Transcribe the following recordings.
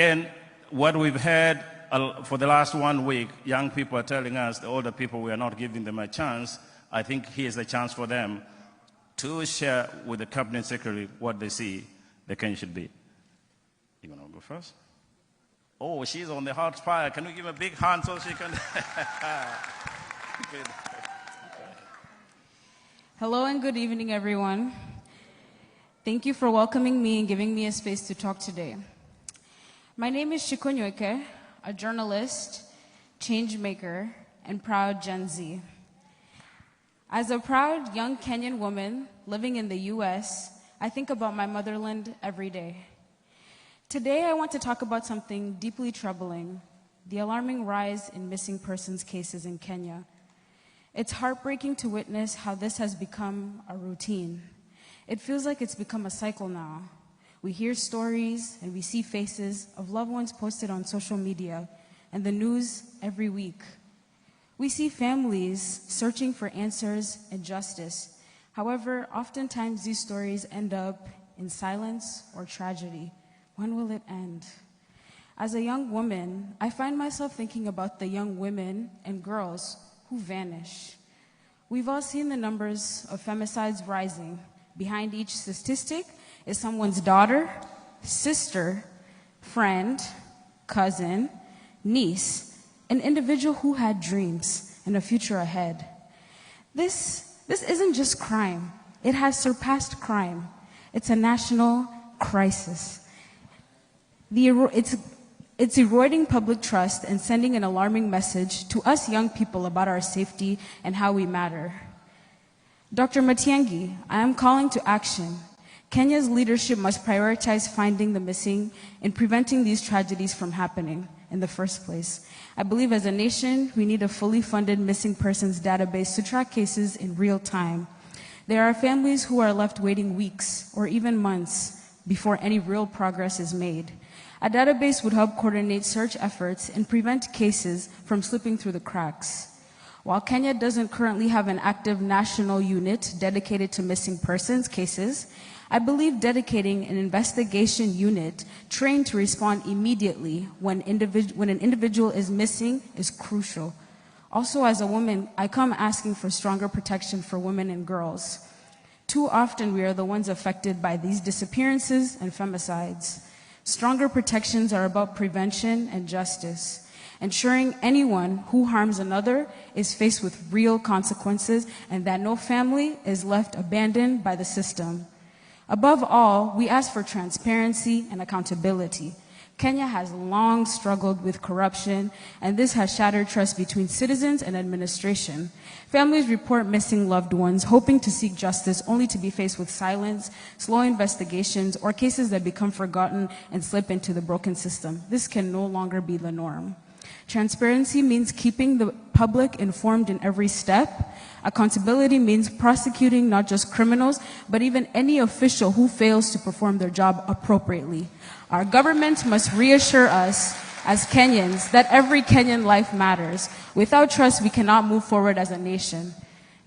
And what we've heard for the last 1 week, young people are telling us, the older people, we are not giving them a chance. I think here's a chance for them to share with the cabinet secretary what they see the Kenya should be. You want to go first? Oh, she's on the hot fire. Can we give a big hand so she can? Hello and good evening, everyone. Thank you for welcoming me and giving me a space to talk today. My name is Shikonyoke, a journalist, change maker, and proud Gen Z. As a proud young Kenyan woman living in the US, I think about my motherland every day. Today, I want to talk about something deeply troubling, the alarming rise in missing persons cases in Kenya. It's heartbreaking to witness how this has become a routine. It feels like it's become a cycle now. We hear stories and we see faces of loved ones posted on social media and the news every week. We see families searching for answers and justice. However, oftentimes these stories end up in silence or tragedy. When will it end? As a young woman, I find myself thinking about the young women and girls who vanish. We've all seen the numbers of femicides rising. Behind each statistic is someone's daughter, sister, friend, cousin, niece, an individual who had dreams and a future ahead. This isn't just crime. It has surpassed crime. It's a national crisis. It's eroding public trust and sending an alarming message to us young people about our safety and how we matter. Dr. Matiangi, I am calling to action. Kenya's leadership must prioritize finding the missing and preventing these tragedies from happening in the first place. I believe as a nation, we need a fully funded missing persons database to track cases in real time. There are families who are left waiting weeks or even months before any real progress is made. A database would help coordinate search efforts and prevent cases from slipping through the cracks. While Kenya doesn't currently have an active national unit dedicated to missing persons cases, I believe dedicating an investigation unit trained to respond immediately when an individual is missing is crucial. Also, as a woman, I come asking for stronger protection for women and girls. Too often, we are the ones affected by these disappearances and femicides. Stronger protections are about prevention and justice, ensuring anyone who harms another is faced with real consequences and that no family is left abandoned by the system. Above all, we ask for transparency and accountability. Kenya has long struggled with corruption, and this has shattered trust between citizens and administration. Families report missing loved ones, hoping to seek justice, only to be faced with silence, slow investigations, or cases that become forgotten and slip into the broken system. This can no longer be the norm. Transparency means keeping the public informed in every step. Accountability means prosecuting not just criminals, but even any official who fails to perform their job appropriately. Our government must reassure us as Kenyans that every Kenyan life matters. Without trust, we cannot move forward as a nation.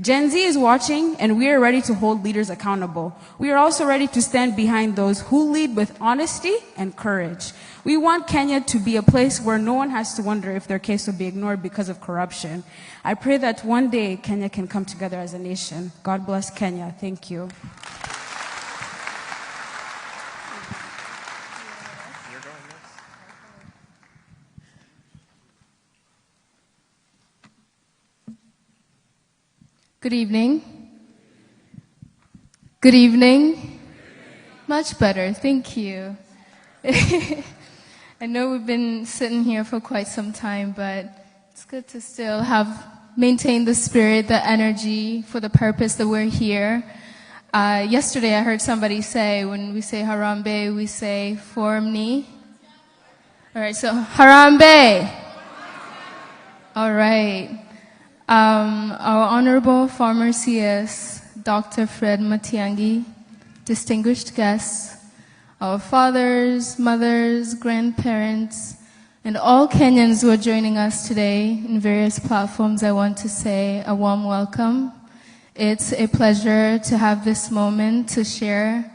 Gen Z is watching, and we are ready to hold leaders accountable. We are also ready to stand behind those who lead with honesty and courage. We want Kenya to be a place where no one has to wonder if their case will be ignored because of corruption. I pray that one day Kenya can come together as a nation. God bless Kenya. Thank you. Good evening. Good evening. Much better, thank you. I know we've been sitting here for quite some time, but it's good to still maintain the spirit, the energy for the purpose that we're here. Yesterday I heard somebody say, when we say Harambe, we say Formni. All right, so Harambe. All right. Our Honorable former CS, Dr. Fred Matiangi, distinguished guests, our fathers, mothers, grandparents, and all Kenyans who are joining us today in various platforms, I want to say a warm welcome. It's a pleasure to have this moment to share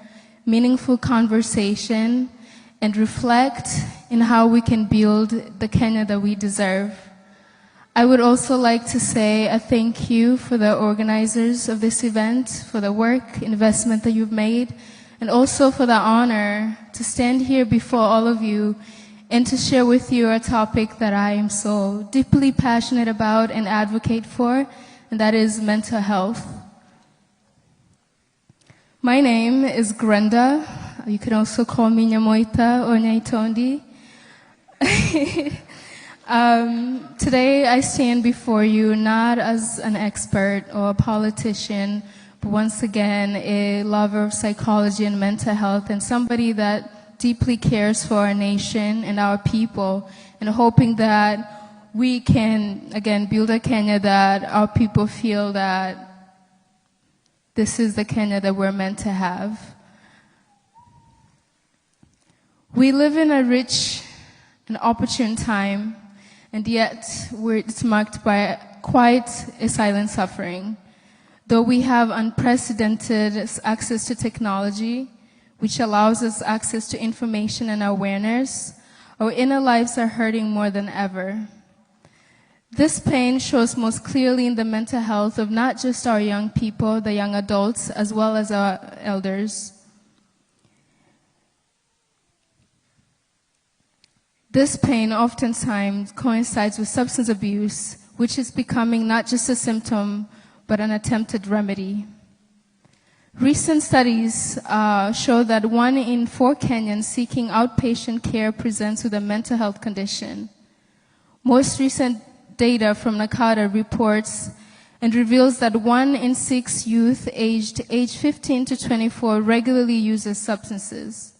meaningful conversation and reflect in how we can build the Kenya that we deserve. I would also like to say a thank you for the organizers of this event, for the work, investment that you've made, and also for the honor to stand here before all of you and to share with you a topic that I am so deeply passionate about and advocate for, and that is mental health. My name is Grenda. You can also call me Nyamoita or Nyaitondi. Today I stand before you not as an expert or a politician, but once again a lover of psychology and mental health, and somebody that deeply cares for our nation and our people, and hoping that we can again build a Kenya that our people feel that this is the Kenya that we're meant to have. We live in a rich and opportune time, and yet it's marked by quite a silent suffering. Though we have unprecedented access to technology, which allows us access to information and awareness, our inner lives are hurting more than ever. This pain shows most clearly in the mental health of not just our young people, the young adults, as well as our elders. This pain oftentimes coincides with substance abuse, which is becoming not just a symptom, but an attempted remedy. Recent studies show that 1 in 4 Kenyans seeking outpatient care presents with a mental health condition. Most recent data from NACADA reports and reveals that 1 in 6 youth aged 15 to 24 regularly uses substances.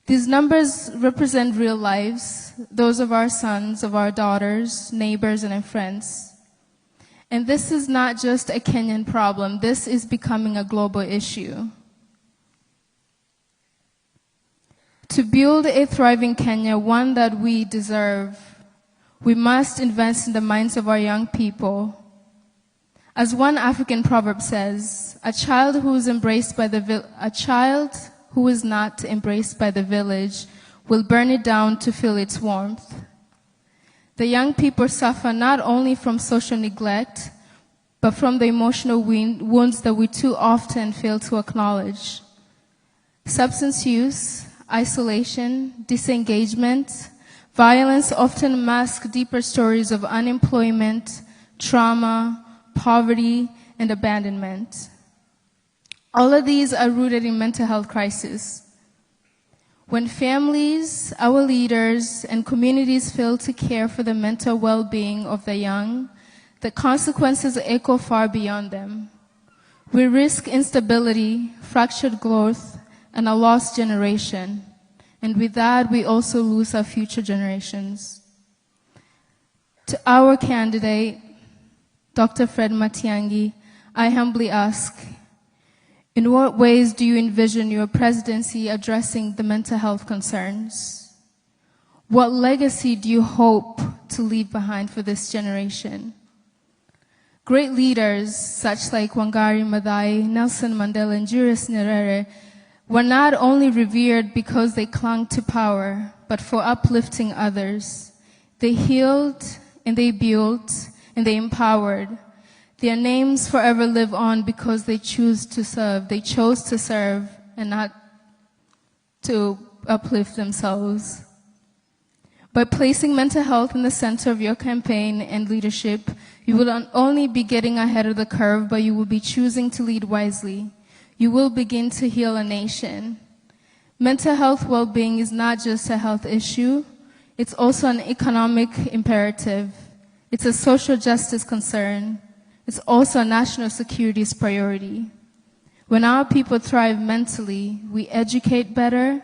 These numbers represent real lives, those of our sons, of our daughters, neighbors, and friends. And this is not just a Kenyan problem, this is becoming a global issue. To build a thriving Kenya, one that we deserve, we must invest in the minds of our young people. As one African proverb says, a child who is not embraced by the village will burn it down to feel its warmth. The young people suffer not only from social neglect, but from the emotional wounds that we too often fail to acknowledge. Substance use, isolation, disengagement, violence often mask deeper stories of unemployment, trauma, poverty, and abandonment. All of these are rooted in mental health crisis. When families, our leaders, and communities fail to care for the mental well-being of the young, the consequences echo far beyond them. We risk instability, fractured growth, and a lost generation. And with that, we also lose our future generations. To our candidate, Dr. Fred Matiangi, I humbly ask, in what ways do you envision your presidency addressing the mental health concerns? What legacy do you hope to leave behind for this generation? Great leaders, such like Wangari Maathai, Nelson Mandela, and Julius Nyerere, were not only revered because they clung to power, but for uplifting others. They healed, and they built, and they empowered. Their names forever live on because they chose to serve. They chose to serve and not to uplift themselves. By placing mental health in the center of your campaign and leadership, you will not only be getting ahead of the curve, but you will be choosing to lead wisely. You will begin to heal a nation. Mental health well-being is not just a health issue, it's also an economic imperative. It's a social justice concern. It's also a national security priority. When our people thrive mentally, we educate better,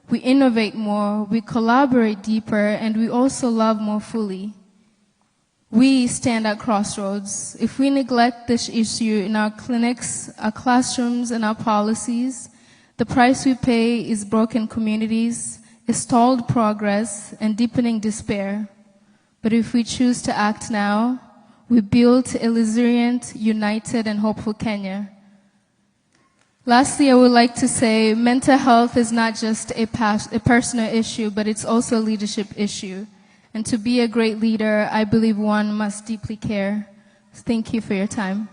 we innovate more, we collaborate deeper, and we also love more fully. We stand at crossroads. If we neglect this issue in our clinics, our classrooms, and our policies, the price we pay is broken communities, stalled progress, and deepening despair. But if we choose to act now, we build a resilient, united, and hopeful Kenya. Lastly, I would like to say mental health is not just a personal issue, but it's also a leadership issue. And to be a great leader, I believe one must deeply care. Thank you for your time.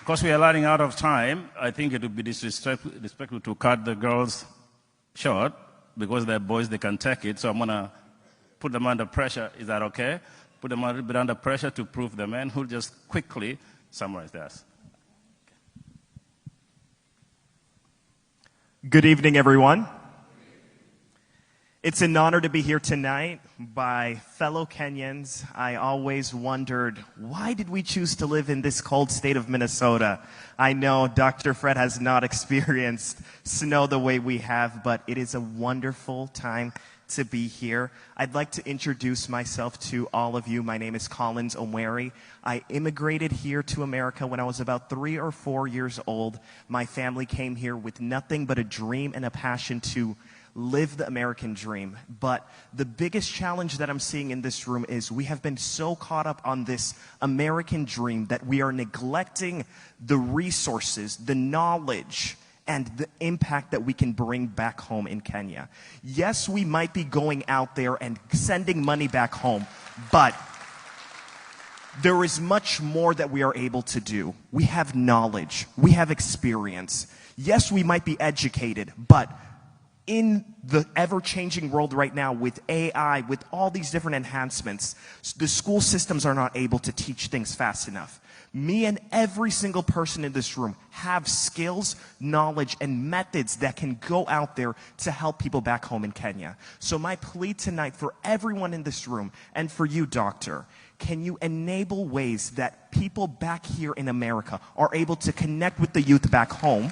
Because we are running out of time, I think it would be disrespectful to cut the girls short, because they're boys, they can take it. So I'm going to put them under pressure. Is that okay? Put them a little bit under pressure to prove the men who just quickly summarize this. Good evening, everyone. It's an honor to be here tonight by fellow Kenyans. I always wondered, why did we choose to live in this cold state of Minnesota? I know Dr. Fred has not experienced snow the way we have, but it is a wonderful time to be here. I'd like to introduce myself to all of you. My name is Collins Omweri. I immigrated here to America when I was about 3 or 4 years old. My family came here with nothing but a dream and a passion to live the American dream. But the biggest challenge that I'm seeing in this room is we have been so caught up on this American dream that we are neglecting the resources, the knowledge, and the impact that we can bring back home in Kenya. Yes, we might be going out there and sending money back home, but there is much more that we are able to do. We have knowledge. We have experience. Yes, we might be educated, but in the ever-changing world right now with AI, with all these different enhancements, the school systems are not able to teach things fast enough. Me and every single person in this room have skills, knowledge, and methods that can go out there to help people back home in Kenya. So my plea tonight for everyone in this room, and for you, Doctor, can you enable ways that people back here in America are able to connect with the youth back home,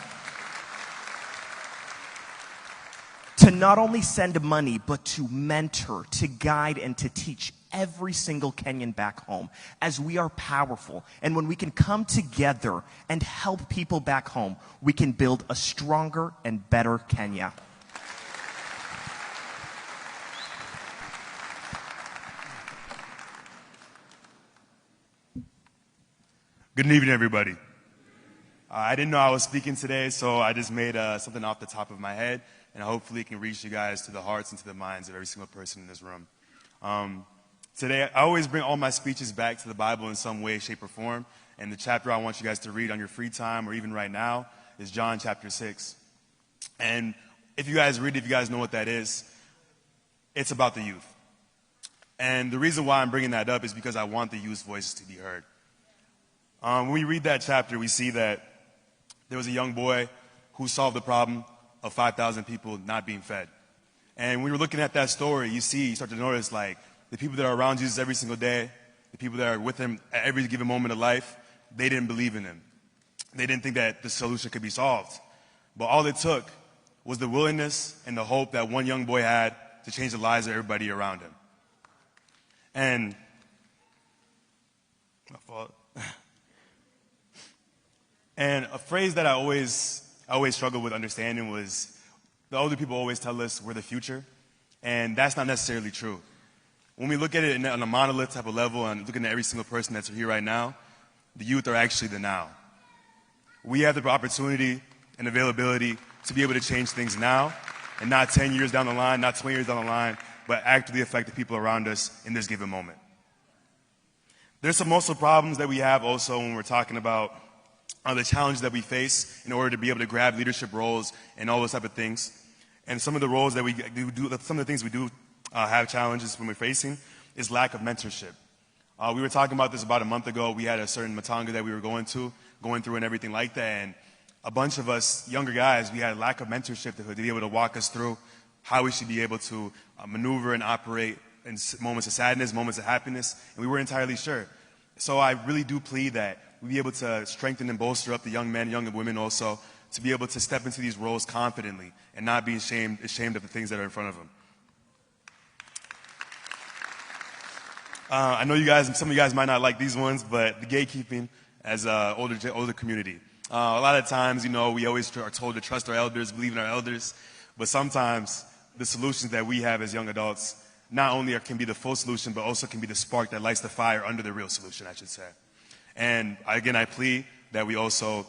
to not only send money, but to mentor, to guide, and to teach every single Kenyan back home, as we are powerful. And when we can come together and help people back home, we can build a stronger and better Kenya. Good evening, everybody. I didn't know I was speaking today, so I just made something off the top of my head, and hopefully it can reach you guys to the hearts and to the minds of every single person in this room. Today, I always bring all my speeches back to the Bible in some way, shape, or form, and the chapter I want you guys to read on your free time or even right now is John chapter 6. And if you guys read it, if you guys know what that is, it's about the youth. And the reason why I'm bringing that up is because I want the youth's voices to be heard. When we read that chapter, we see that there was a young boy who solved the problem of 5,000 people not being fed. And when you're looking at that story, you start to notice, like, the people that are around Jesus every single day, the people that are with him at every given moment of life, they didn't believe in him. They didn't think that the solution could be solved. But all it took was the willingness and the hope that one young boy had to change the lives of everybody around him. And my fault. And a phrase that I always struggled with understanding was, the older people always tell us we're the future, and that's not necessarily true. When we look at it on a monolith type of level and looking at every single person that's here right now, the youth are actually the now. We have the opportunity and availability to be able to change things now, and not 10 years down the line, not 20 years down the line, but actively affect the people around us in this given moment. There's some also problems that we have also when we're talking about the challenges that we face in order to be able to grab leadership roles and all those type of things. And some of the roles that we do, some of the things we do have challenges when we're facing is lack of mentorship. We were talking about this about a month ago. We had a certain Matanga that we were going through and everything like that. And a bunch of us younger guys, we had a lack of mentorship to be able to walk us through how we should be able to maneuver and operate in moments of sadness, moments of happiness. And we weren't entirely sure. So I really do plead that we be able to strengthen and bolster up the young men, young women also, to be able to step into these roles confidently and not be ashamed of the things that are in front of them. I know you guys, some of you guys might not like these ones, but the gatekeeping as an older community. A lot of times, you know, we always are told to trust our elders, believe in our elders, but sometimes the solutions that we have as young adults not only can be the full solution, but also can be the spark that lights the fire under the real solution, I should say. And again, I plead that we also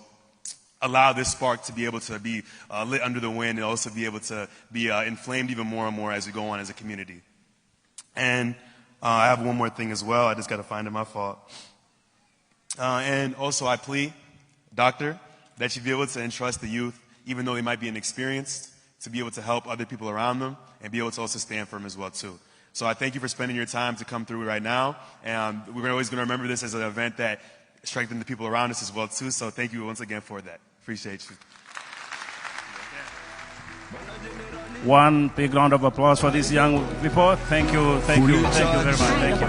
allow this spark to be able to be lit under the wind and also be able to be inflamed even more and more as we go on as a community. And I have one more thing as well. I just got to find it, my fault. And also I plead, Doctor, that you be able to entrust the youth, even though they might be inexperienced, to be able to help other people around them and be able to also stand for them as well too. So I thank you for spending your time to come through right now. And we're always going to remember this as an event that strengthened the people around us as well too. So thank you once again for that. Appreciate you. One big round of applause for these young people. Thank you, thank you, thank you very much. Thank you,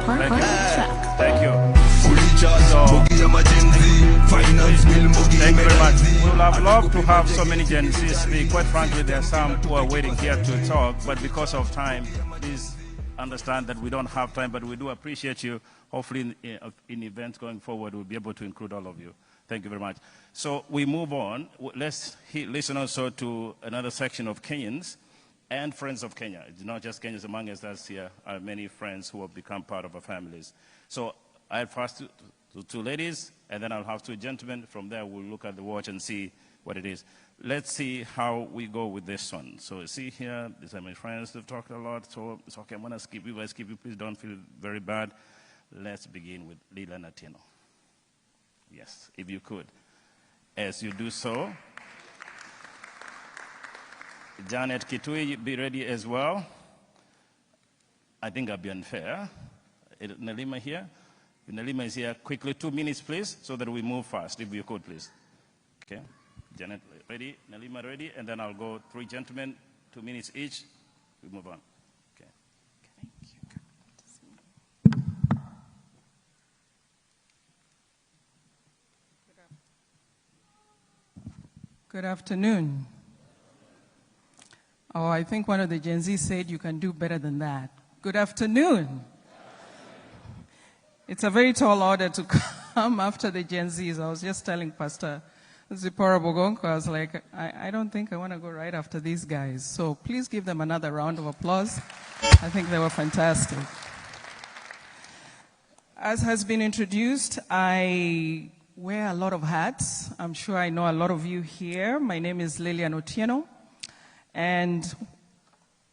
thank you, thank you. So, thank you very much. We would have loved to have so many Gen Zs speak. Quite frankly, there are some who are waiting here to talk, but because of time, please understand that we don't have time, but we do appreciate you. Hopefully in events going forward, we'll be able to include all of you. Thank you very much. So we move on. Let's listen also to another section of Kenyans and friends of Kenya. It's not just Kenyans among us here are many friends who have become part of our families. So I'll first two ladies, and then I'll have two gentlemen. From there, we'll look at the watch and see what it is. Let's see how we go with this one. So see here, these are my friends. They've talked a lot, so it's okay. I'm going to skip you. Please don't feel very bad. Let's begin with Lila Natino. Yes, if you could. As you do so, Janet Kitui, be ready as well. I think I'll be unfair. Nalima here? If Nalima is here, quickly 2 minutes, please, so that we move fast, if you could, please. Okay. Janet ready, Nalima ready, and then I'll go 3 gentlemen, 2 minutes each. We move on. Okay. Thank you. Good afternoon. Oh, I think one of the Gen Z said you can do better than that. Good afternoon. It's a very tall order to come after the Gen Zs. I was just telling Pastor Zipporah Bogonko, I was like, I don't think I want to go right after these guys. So please give them another round of applause. I think they were fantastic. As has been introduced, I wear a lot of hats. I'm sure I know a lot of you here. My name is Lilian Otieno. And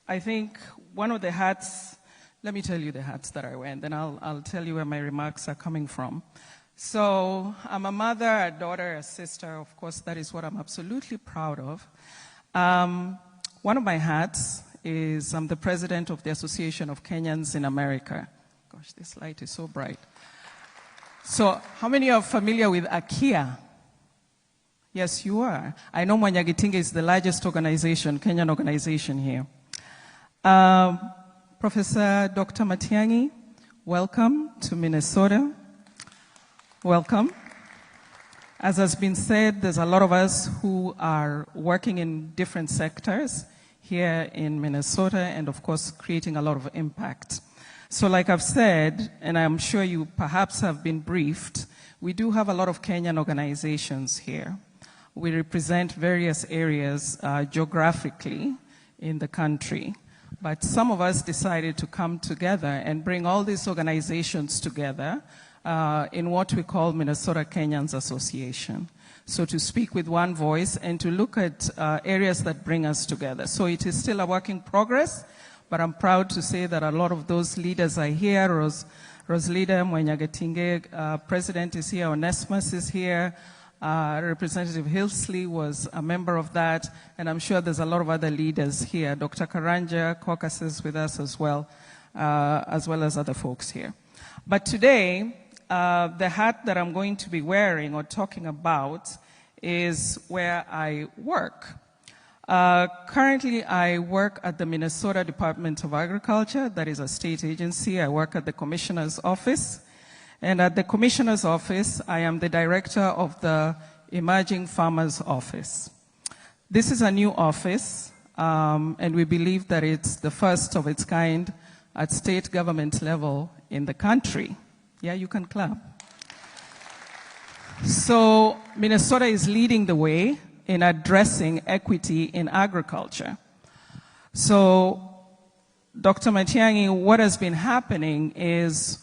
I think one of the hats, let me tell you the hats that I wear, and then I'll tell you where my remarks are coming from. So I'm a mother, a daughter, a sister. Of course, that is what I'm absolutely proud of. One of my hats is I'm the president of the Association of Kenyans in America. Gosh, this light is so bright. So how many are familiar with AKIA? Yes, you are. I know Mwanyagitinga is the largest organization, Kenyan organization here. Professor Dr. Matiangi, welcome to Minnesota. Welcome. As has been said, there's a lot of us who are working in different sectors here in Minnesota and, of course, creating a lot of impact. So like I've said, and I'm sure you perhaps have been briefed, we do have a lot of Kenyan organizations here. We represent various areas geographically in the country. But some of us decided to come together and bring all these organizations together in what we call Minnesota Kenyans Association. So to speak with one voice and to look at areas that bring us together. So it is still a work in progress, but I'm proud to say that a lot of those leaders are here. Roslida Mwanyagitinga, president, is here. Onesmus is here. Representative Hillsley was a member of that, and I'm sure there's a lot of other leaders here. Dr. Karanja Caucus is with us as well as other folks here. But today, the hat that I'm going to be wearing or talking about is where I work. Currently, I work at the Minnesota Department of Agriculture. That is a state agency. I work at the Commissioner's Office. And at the Commissioner's Office, I am the director of the Emerging Farmers Office. This is a new office, and we believe that it's the first of its kind at state government level in the country. Yeah, you can clap. So Minnesota is leading the way in addressing equity in agriculture. So, Dr. Matiangi, what has been happening is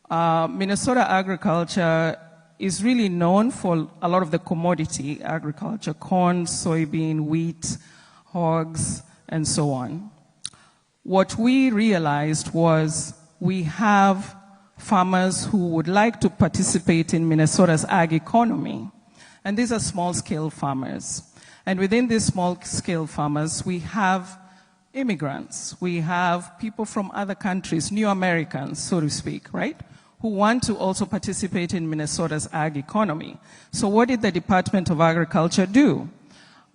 Minnesota agriculture is really known for a lot of the commodity agriculture, corn, soybean, wheat, hogs, and so on. What we realized was we have farmers who would like to participate in Minnesota's ag economy. And these are small-scale farmers. And within these small-scale farmers, we have immigrants. We have people from other countries, new Americans, so to speak, right? Who want to also participate in Minnesota's ag economy. So what did the Department of Agriculture do?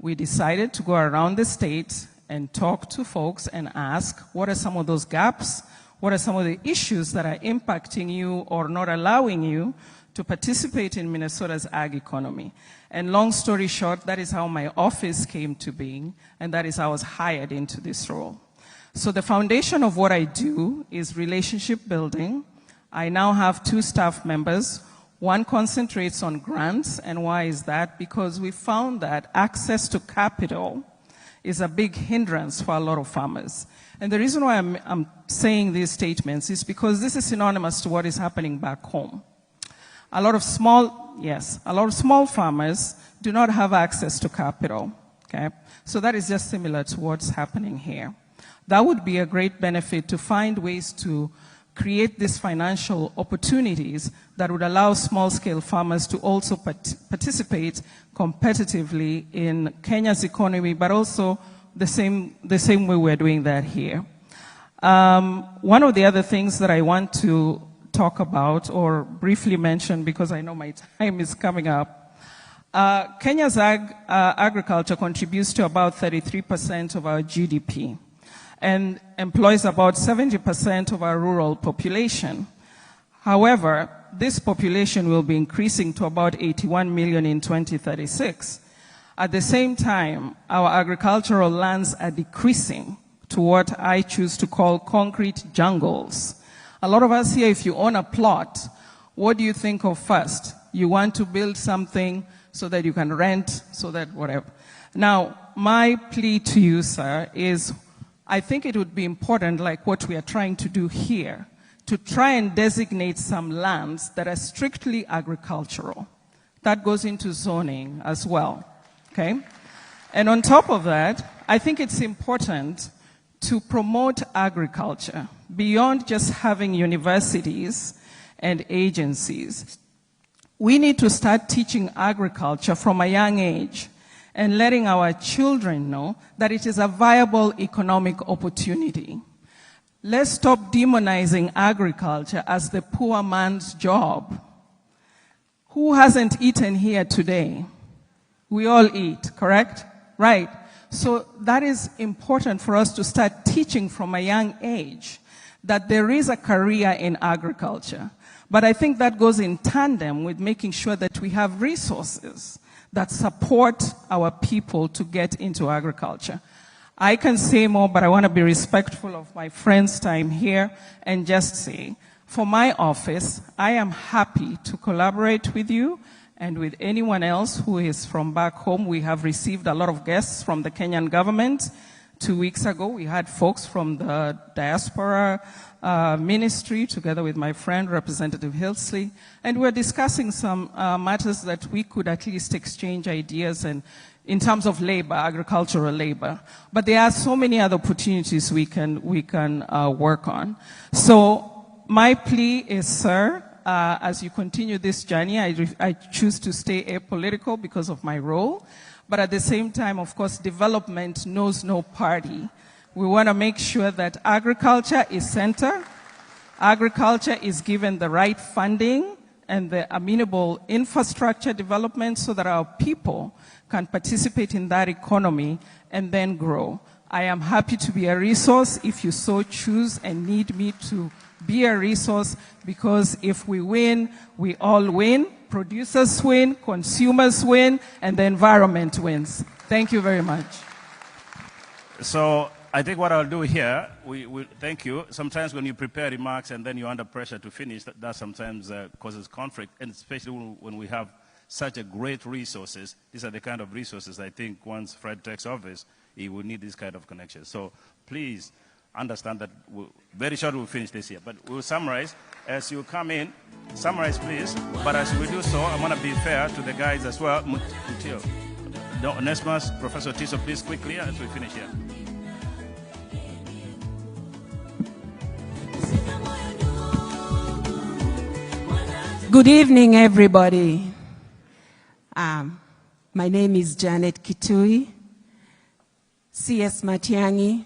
We decided to go around the state and talk to folks and ask, what are some of those gaps? What are some of the issues that are impacting you or not allowing you to participate in Minnesota's ag economy? And long story short, that is how my office came to being, and that is how I was hired into this role. So the foundation of what I do is relationship building. I now have 2 staff members. One concentrates on grants, and why is that? Because we found that access to capital is a big hindrance for a lot of farmers. And the reason why I'm saying these statements is because this is synonymous to what is happening back home. A lot of small farmers do not have access to capital, okay? So that is just similar to what's happening here. That would be a great benefit to find ways to create these financial opportunities that would allow small-scale farmers to also participate competitively in Kenya's economy, but also the same way we're doing that here. One of the other things that I want to talk about or briefly mention, because I know my time is coming up, Kenya's agriculture contributes to about 33% of our GDP and employs about 70% of our rural population. However, this population will be increasing to about 81 million in 2036. At the same time, our agricultural lands are decreasing to what I choose to call concrete jungles. A lot of us here, if you own a plot, what do you think of first? You want to build something so that you can rent, so that whatever. Now, my plea to you, sir, is I think it would be important, like what we are trying to do here, to try and designate some lands that are strictly agricultural. That goes into zoning as well, okay? And on top of that, I think it's important to promote agriculture beyond just having universities and agencies. We need to start teaching agriculture from a young age and letting our children know that it is a viable economic opportunity. Let's stop demonizing agriculture as the poor man's job. Who hasn't eaten here today? We all eat, correct? Right. So that is important for us to start teaching from a young age that there is a career in agriculture. But I think that goes in tandem with making sure that we have resources that support our people to get into agriculture. I can say more, but I want to be respectful of my friend's time here and just say, for my office, I am happy to collaborate with you and with anyone else who is from back home. We have received a lot of guests from the Kenyan government. 2 weeks ago, we had folks from the Diaspora ministry, together with my friend, Representative Hilsley, and we're discussing some matters that we could at least exchange ideas and in terms of labor, agricultural labor. But there are so many other opportunities we can work on. So my plea is, sir, as you continue this journey, I choose to stay apolitical because of my role. But at the same time, of course, development knows no party. We want to make sure that agriculture is center, agriculture is given the right funding and the amenable infrastructure development so that our people can participate in that economy and then grow. I am happy to be a resource if you so choose and need me to be a resource, because if we win, we all win. Producers win, consumers win, and the environment wins. Thank you very much. So I think what I'll do here, thank you. Sometimes when you prepare remarks and then you're under pressure to finish, that sometimes causes conflict, and especially when we have such a great resources. These are the kind of resources I think once Fred takes office, he will need this kind of connection. So please, understand that very shortly we'll finish this here. But we'll summarize. As you come in, summarize please. But as we do so, I want to be fair to the guys as well. Onesimus, Professor Tiso, please quickly as we finish here. Good evening, everybody. My name is Janet Kitui, CS Matiangi,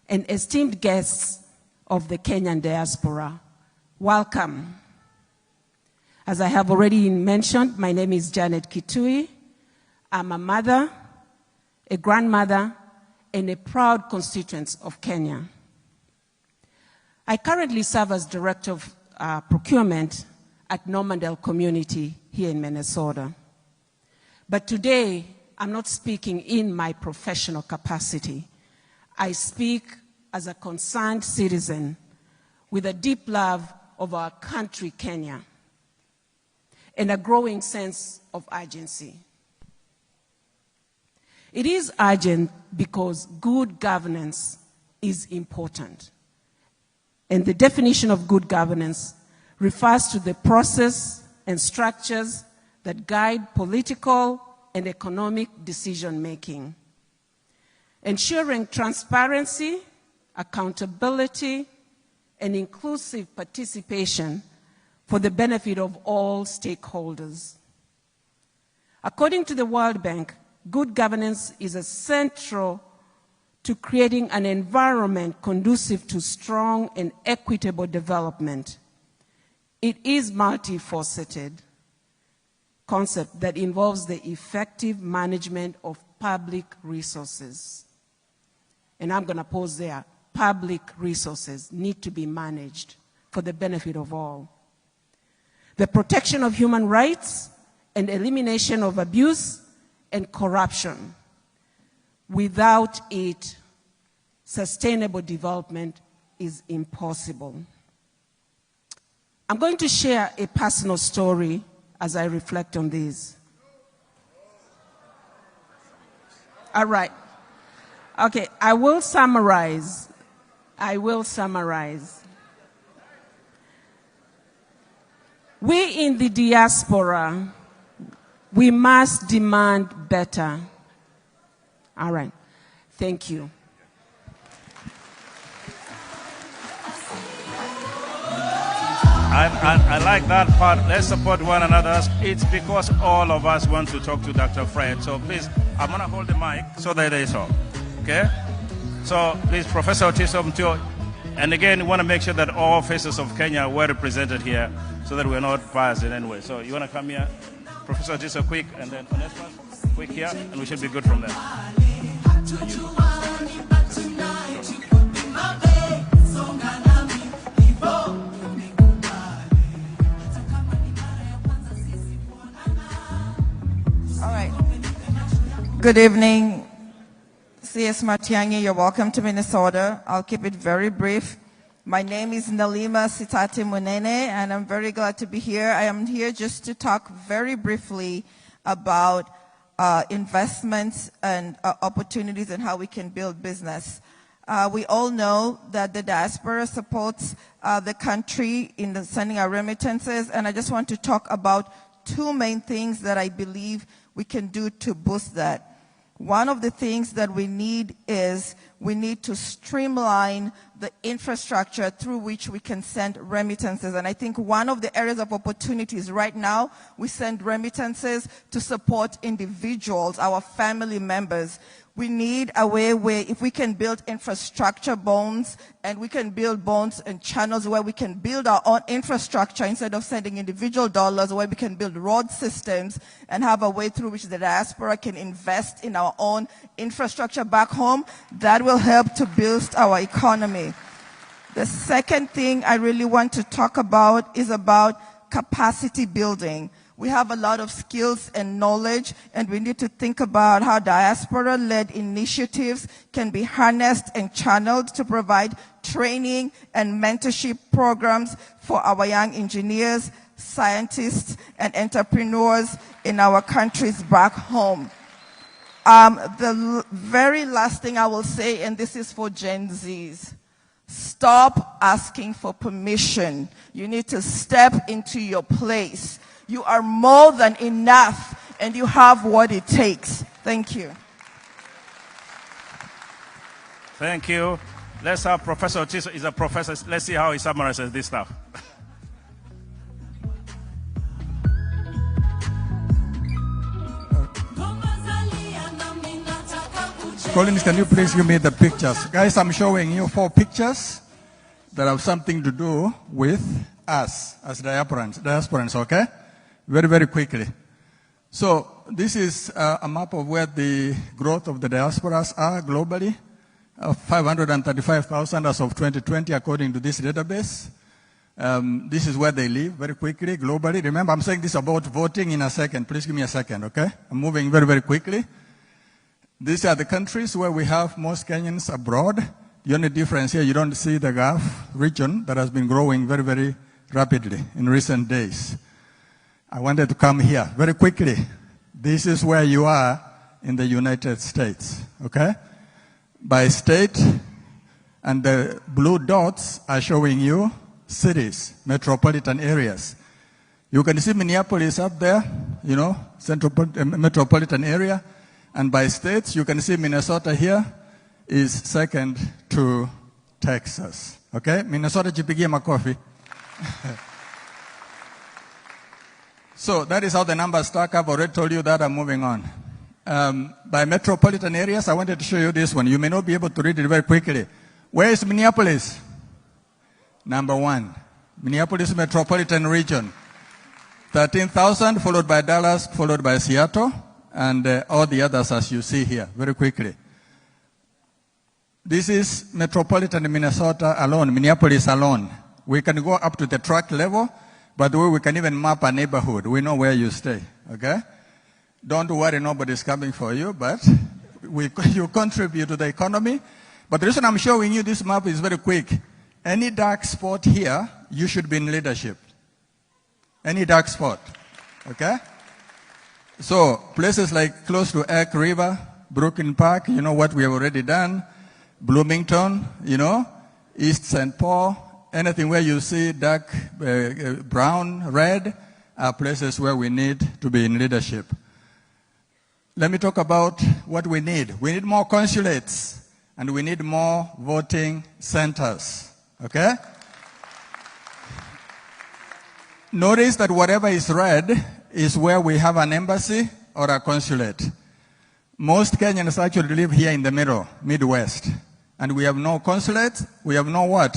and esteemed guests of the Kenyan diaspora. Welcome. As I have already mentioned, my name is Janet Kitui. I'm a mother, a grandmother, and a proud constituent of Kenya. I currently serve as Director of Procurement at Normandale Community here in Minnesota. But today, I'm not speaking in my professional capacity. I speak as a concerned citizen with a deep love of our country, Kenya, and a growing sense of urgency. It is urgent because good governance is important. And the definition of good governance refers to the process and structures that guide political and economic decision-making, ensuring transparency, accountability, and inclusive participation for the benefit of all stakeholders. According to the World Bank, good governance is essential to creating an environment conducive to strong and equitable development. It is multifaceted concept that involves the effective management of public resources. And I'm going to pause there. Public resources need to be managed for the benefit of all. The protection of human rights and elimination of abuse and corruption. Without it, sustainable development is impossible. I'm going to share a personal story as I reflect on this. All right. Okay, I will summarize. We in the diaspora, we must demand better. All right. Thank you. I like that part. Let's support one another. It's because all of us want to talk to Dr. Fred. So please, I'm going to hold the mic so that they saw. Okay? So please, Professor Otiso Mtio. And again, we want to make sure that all faces of Kenya were represented here so that we're not biased in any way. So you want to come here? Professor Otiso, quick, and then Onesimus, quick here, and we should be good from there. All right. Good evening, CS Matiangi. You're welcome to Minnesota. I'll keep it very brief. My name is Nalima Sitati Munene, and I'm very glad to be here. I am here just to talk very briefly about investments and opportunities and how we can build business. We all know that the diaspora supports the country in sending our remittances, and I just want to talk about two main things that I believe we can do to boost that. One of the things that we need is we need to streamline the infrastructure through which we can send remittances. And I think one of the areas of opportunities right now, we send remittances to support individuals, our family members. We need a way where if we can build infrastructure bonds and we can build bonds and channels where we can build our own infrastructure instead of sending individual dollars, where we can build road systems and have a way through which the diaspora can invest in our own infrastructure back home, that will help to boost our economy. The second thing I really want to talk about is about capacity building. We have a lot of skills and knowledge, and we need to think about how diaspora-led initiatives can be harnessed and channeled to provide training and mentorship programs for our young engineers, scientists, and entrepreneurs in our countries back home. The very last thing I will say, and this is for Gen Zs, stop asking for permission. You need to step into your place. You are more than enough, and you have what it takes. Thank you. Thank you. Let's have Professor Otiso is a professor. Let's see how he summarizes this stuff. Collins, can you please give me the pictures? Guys, I'm showing you 4 pictures that have something to do with us as diasporans, okay? Very, very quickly. So this is a map of where the growth of the diasporas are globally. 535,000 as of 2020, according to this database. This is where they live, very quickly, globally. Remember, I'm saying this about voting in a second. Please give me a second, okay? I'm moving very, very quickly. These are the countries where we have most Kenyans abroad. The only difference here, you don't see the Gulf region that has been growing very, very rapidly in recent days. I wanted to come here very quickly. This is where you are in the United States, okay? By state, and the blue dots are showing you cities, metropolitan areas. You can see Minneapolis up there, you know, central metropolitan area. And by states, you can see Minnesota here is second to Texas. Okay? Minnesota, jipigie makofi. So that is how the numbers stack up. I already told you that. I'm moving on. By metropolitan areas, I wanted to show you this one. You may not be able to read it very quickly. Where is Minneapolis? Number 1. Minneapolis metropolitan region. 13,000, followed by Dallas, followed by Seattle, and all the others as you see here, very quickly. This is metropolitan Minnesota alone, Minneapolis alone. We can go up to the tract level, but we can even map a neighborhood. We know where you stay, okay? Don't worry, nobody's coming for you, but you contribute to the economy. But the reason I'm showing you this map is very quick. Any dark spot here, you should be in leadership. Any dark spot, okay? So places like close to Elk River, Brooklyn Park, you know what we have already done. Bloomington, you know, East St. Paul, anything where you see dark brown, red, are places where we need to be in leadership. Let me talk about what we need. We need more consulates, and we need more voting centers, okay? Notice that whatever is red is where we have an embassy or a consulate. Most Kenyans actually live here in the middle, Midwest. And we have no consulate, we have no what?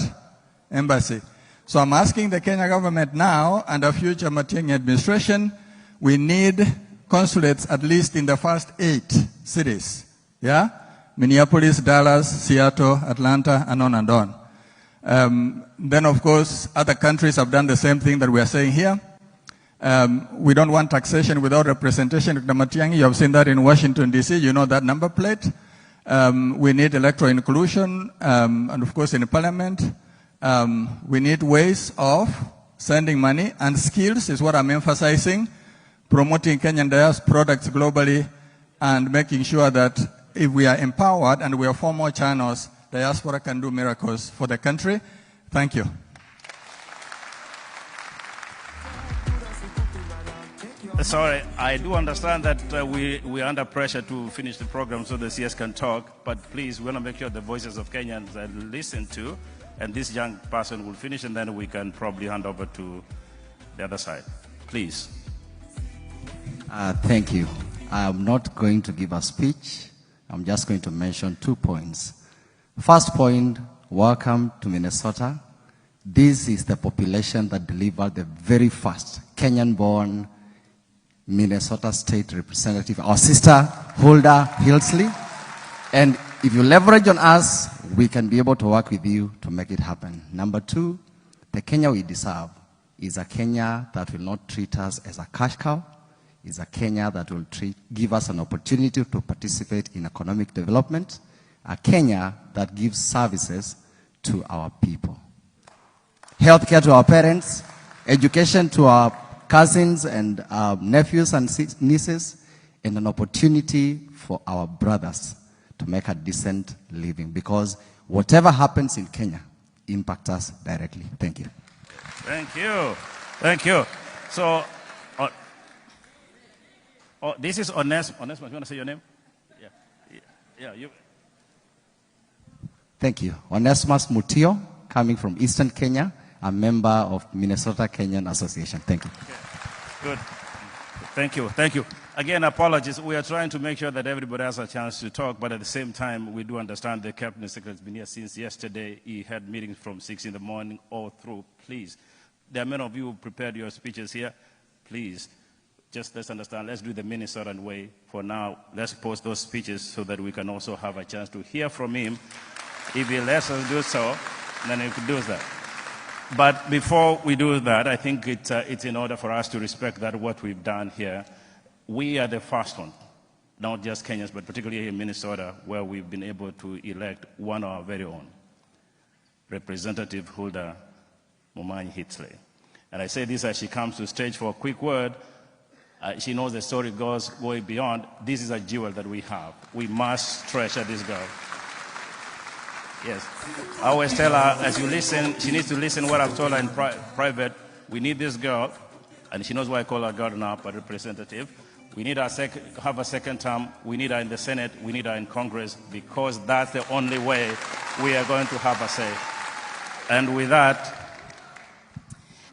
Embassy. So I'm asking the Kenya government now and the future Matiangi administration, we need consulates at least in the first 8 cities. Yeah? Minneapolis, Dallas, Seattle, Atlanta, and on and on. Then, of course, other countries have done the same thing that we are saying here. We don't want taxation without representation. The Matiangi, you have seen that in Washington, D.C. You know that number plate. We need electoral inclusion, and of course in Parliament. We need ways of sending money, and skills is what I'm emphasizing. Promoting Kenyan products globally, and making sure that if we are empowered and we have 4 more channels, diaspora can do miracles for the country. Thank you. Sorry, I do understand that we are under pressure to finish the program so the CS can talk, but please, we want to make sure the voices of Kenyans are listened to, and this young person will finish, and then we can probably hand over to the other side. Please. Thank you. I'm not going to give a speech. I'm just going to mention 2 points. First point, welcome to Minnesota. This is the population that delivered the very first Kenyan-born Minnesota State Representative, our sister, Hulda Hillsley. And if you leverage on us, we can be able to work with you to make it happen. Number 2, the Kenya we deserve is a Kenya that will not treat us as a cash cow. Is a Kenya that will give us an opportunity to participate in economic development. A Kenya that gives services to our people. Healthcare to our parents, education to our cousins and nephews and nieces, and an opportunity for our brothers to make a decent living, because whatever happens in Kenya impacts us directly. Thank you. Thank you. Thank you. So, this is Onesimus. Onesimus, you want to say your name? Yeah, you. Thank you. Onesimus Mutio, coming from Eastern Kenya, a member of Minnesota Kenyan Association. Thank you. Okay. Good. Thank you. Thank you. Again, apologies. We are trying to make sure that everybody has a chance to talk, but at the same time, we do understand the Cabinet Secretary has been here since yesterday. He had meetings from 6 in the morning all through. Please, there are many of you who prepared your speeches here. Please, just let's understand. Let's do the Minnesotan way for now. Let's post those speeches so that we can also have a chance to hear from him. If he lets us do so, then he could do that. But before we do that, I think it's in order for us to respect that what we've done here. We are the first one, not just Kenyans, but particularly here in Minnesota, where we've been able to elect one of our very own, Representative Hulda Momanyi Hitsley. And I say this as she comes to stage for a quick word. She knows the story goes way beyond. This is a jewel that we have. We must treasure this girl. Yes. I always tell her, as you listen, she needs to listen what I've told her in private. We need this girl, and she knows why I call her girl now, but representative. We need her have a second term. We need her in the Senate. We need her in Congress, because that's the only way we are going to have a say. And with that...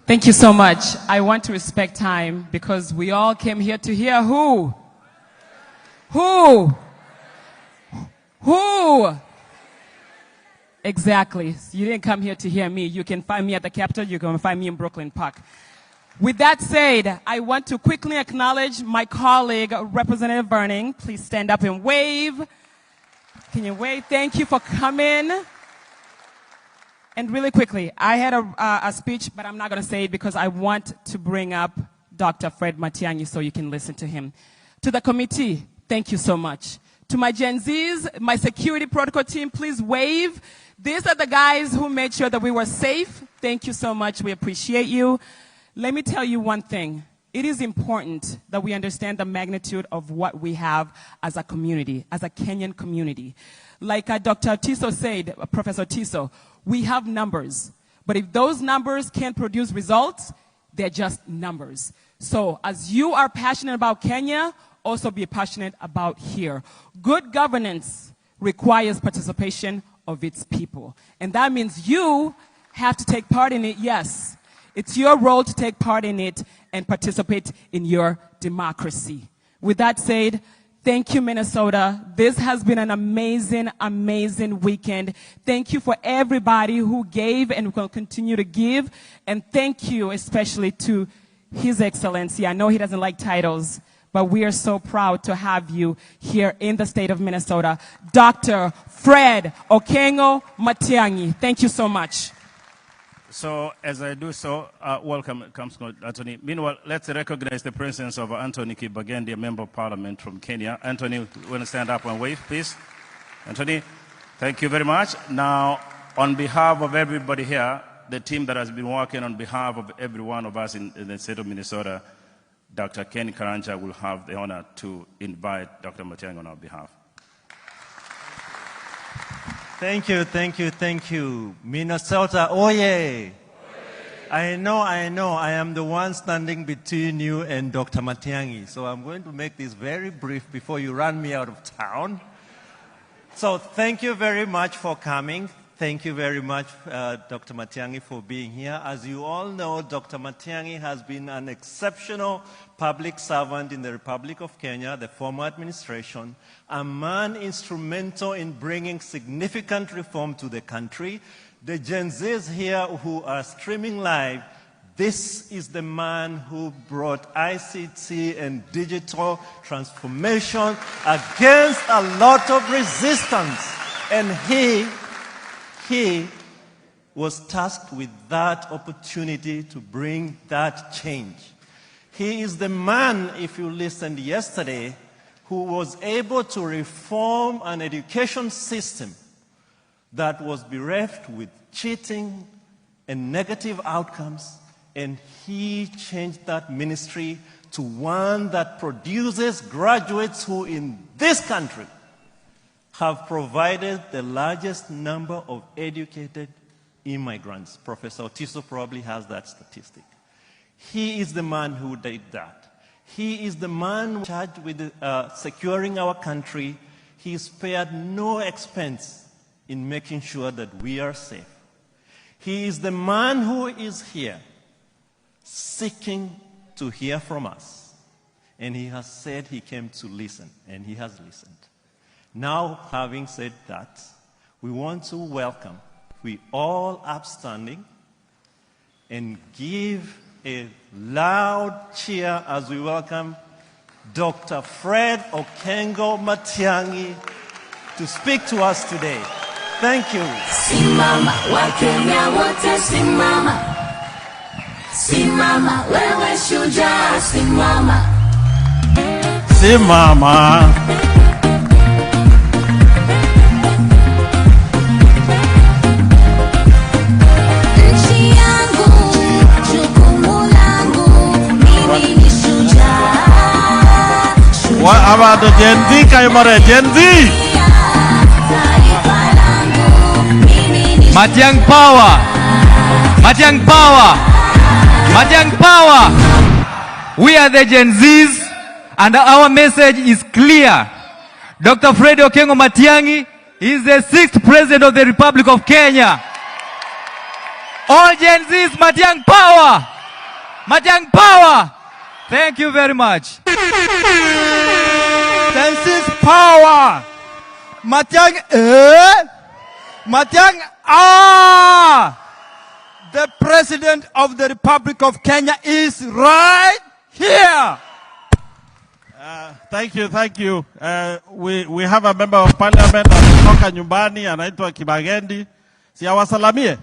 Thank you so much. I want to respect time, because we all came here to hear who? Who? Who? Exactly. You didn't come here to hear me. You can find me at the Capitol. You can find me in Brooklyn Park. With that said, I want to quickly acknowledge my colleague, Representative Verning. Please stand up and wave. Can you wave? Thank you for coming. And really quickly, I had a speech, but I'm not going to say it because I want to bring up Dr. Fred Matiangi so you can listen to him. To the committee, thank you so much. To my Gen Zs, my security protocol team, please wave. These are the guys who made sure that we were safe. Thank you so much. We appreciate you. Let me tell you one thing. It is important that we understand the magnitude of what we have as a community, as a Kenyan community. Like Dr. Tiso said, Professor Tiso, we have numbers. But if those numbers can't produce results, they're just numbers. So as you are passionate about Kenya, also be passionate about here. Good governance requires participation of its people. And that means you have to take part in it, yes. It's your role to take part in it and participate in your democracy. With that said, thank you, Minnesota. This has been an amazing, amazing weekend. Thank you for everybody who gave and will continue to give. And thank you especially to His Excellency. I know he doesn't like titles, but we are so proud to have you here in the state of Minnesota. Dr. Fred Okengo Matiangi. Thank you so much. So, as I do so, welcome, Anthony. Meanwhile, let's recognize the presence of Anthony Kibagendi, a member of parliament from Kenya. Anthony, you want to stand up and wave, please? Anthony, thank you very much. Now, on behalf of everybody here, the team that has been working on behalf of every one of us in the state of Minnesota, Dr. Ken Karanja will have the honor to invite Dr. Matiangi on our behalf. Thank you, thank you, thank you. Minnesota, oh yeah. I know, I am the one standing between you and Dr. Matiangi. So I'm going to make this very brief before you run me out of town. So thank you very much for coming. Thank you very much, Dr. Matiangi, for being here. As you all know, Dr. Matiangi has been an exceptional public servant in the Republic of Kenya, the former administration, a man instrumental in bringing significant reform to the country. The Gen Zs here who are streaming live, this is the man who brought ICT and digital transformation against a lot of resistance. And he was tasked with that opportunity to bring that change. He is the man, if you listened yesterday, who was able to reform an education system that was bereft with cheating and negative outcomes and he changed that ministry to one that produces graduates who in this country have provided the largest number of educated immigrants. Professor Otiso probably has that statistic. He is the man who did that. He is the man charged with securing our country. He spared no expense in making sure that we are safe. He is the man who is here seeking to hear from us. And he has said he came to listen, and he has listened. Now, having said that, we want to welcome, we all upstanding, and give a loud cheer as we welcome Dr. Fred Okengo Matiangi to speak to us today. Thank you. Simama, Wakenya wote simama. Simama, wewe shujaa simama. Simama. Nchi yangu, jukumu langu, mimi ni shujaa. What about the Gen Z, Kaimare? Gen Z? Matiang power! Matiang power! Matiang power! We are the Gen Zs, and our message is clear. Dr. Fred Okengo Matiangi is the 6th President of the Republic of Kenya. All Gen Zs, Matiang power! Matiang power! Thank you very much. Census power! Matiang, Matiang, the President of the Republic of Kenya is right here. Thank you, thank you. We have a member of parliament anatoka nyumbani anaitwa Kibagendi. Si awasalamie?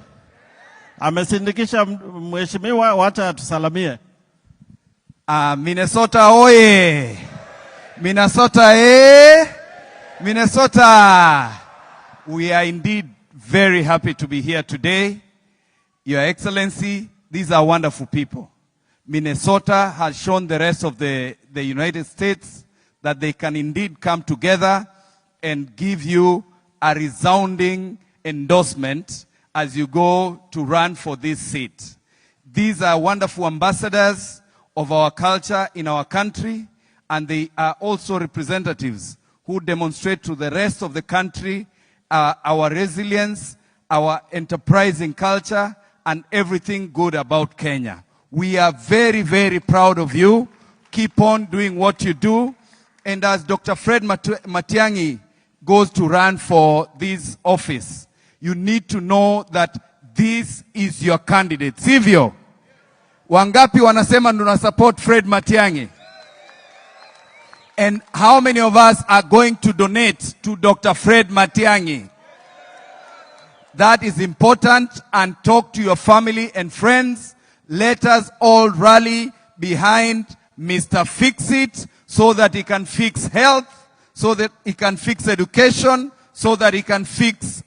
Amesindikisha mheshimiwa, wacha atusalamie. Minnesota oye! Minnesota eh! Minnesota! We are indeed very happy to be here today. Your Excellency, these are wonderful people. Minnesota has shown the rest of the United States that they can indeed come together and give you a resounding endorsement as you go to run for this seat. These are wonderful ambassadors of our culture in our country, and they are also representatives who demonstrate to the rest of the country our resilience, our enterprising culture, and everything good about Kenya. We are very, very proud of you. Keep on doing what you do. And as Dr. Fred Matiangi goes to run for this office, you need to know that this is your candidate. Sivyo? Wangapi wanasema nduna support Fred Matiangi? And how many of us are going to donate to Dr. Fred Matiangi? That is important, and talk to your family and friends. Let us all rally behind Mr. Fix-It so that he can fix health, so that he can fix education, so that he can fix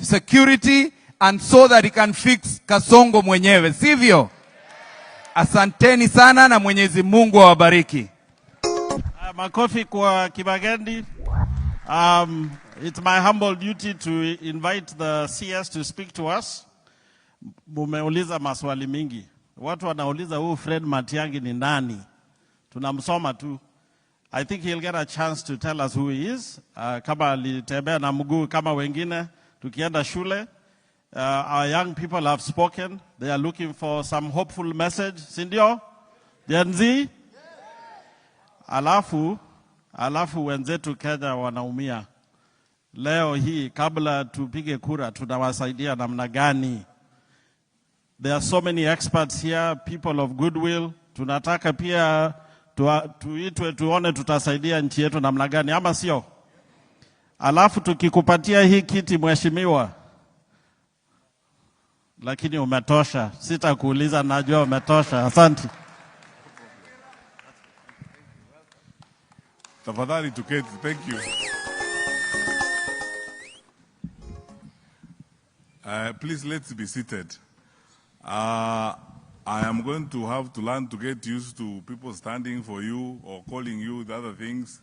security, and so that he can fix Kasongo mwenyewe. Sivyo? Asanteni sana na Mwenyezi Mungu awabariki. Makofi kwa Kibagendi. It's my humble duty to invite the CS to speak to us. Mumeuliza maswali mingi. Watu wanauliza huu Fred Matiangi ni nani? Tunamsoma tu. I think he'll get a chance to tell us who he is. Kama alitembea na mguu kama wengine, tukienda shule. Our young people have spoken. They are looking for some hopeful message. Sindio? Gen Z? Alafu wenzetu Kenya wanaumia. Leo hii kabla tupige kura tunawasaidia namna gani? There are so many experts here, people of goodwill. Tunataka pia tuitwe tuone tutasaidia nchi yetu namna gani, ama sio? Alafu tukikupatia hii kiti mheshimiwa, lakini umetosha. Sitakuuliza, najua umetosha. Asante. Tafadhali tuketi. Thank you. Please let's be seated. I am going to have to learn to get used to people standing for you or calling you the other things.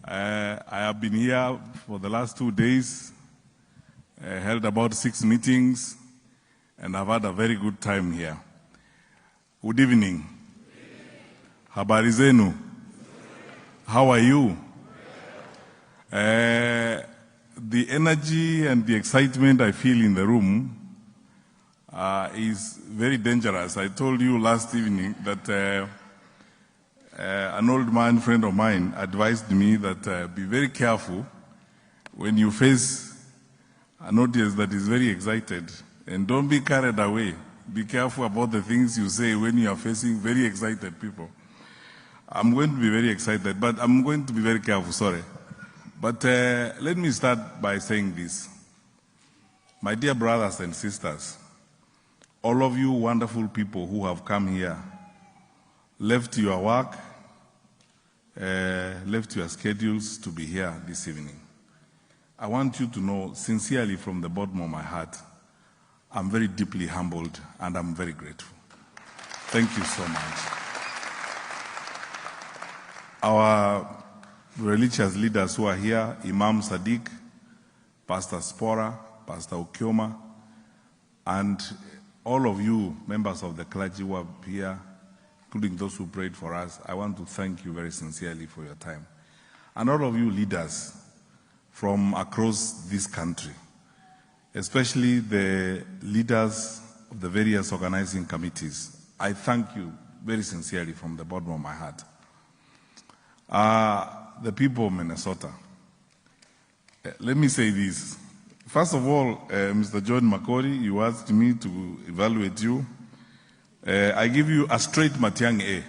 I have been here for the last 2 days, held about 6 meetings, and I've had a very good time here. Good evening. Habari zenu. How are you? The energy and the excitement I feel in the room is very dangerous. I told you last evening that an old man friend of mine advised me that be very careful when you face an audience that is very excited, and don't be carried away. Be careful about the things you say when you are facing very excited people. I'm going to be very excited, but I'm going to be very careful, sorry. But let me start by saying this. My dear brothers and sisters, all of you wonderful people who have come here, left your work, left your schedules to be here this evening. I want you to know sincerely from the bottom of my heart, I'm very deeply humbled and I'm very grateful. Thank you so much. Our religious leaders who are here, Imam Sadiq, Pastor Spora, Pastor Okioma, and all of you members of the clergy who are here, including those who prayed for us, I want to thank you very sincerely for your time. And all of you leaders from across this country, especially the leaders of the various organizing committees, I thank you very sincerely from the bottom of my heart. The people of Minnesota, let me say this. First of all, Mr. John Makori, you asked me to evaluate you. I give you a straight Matiangi A.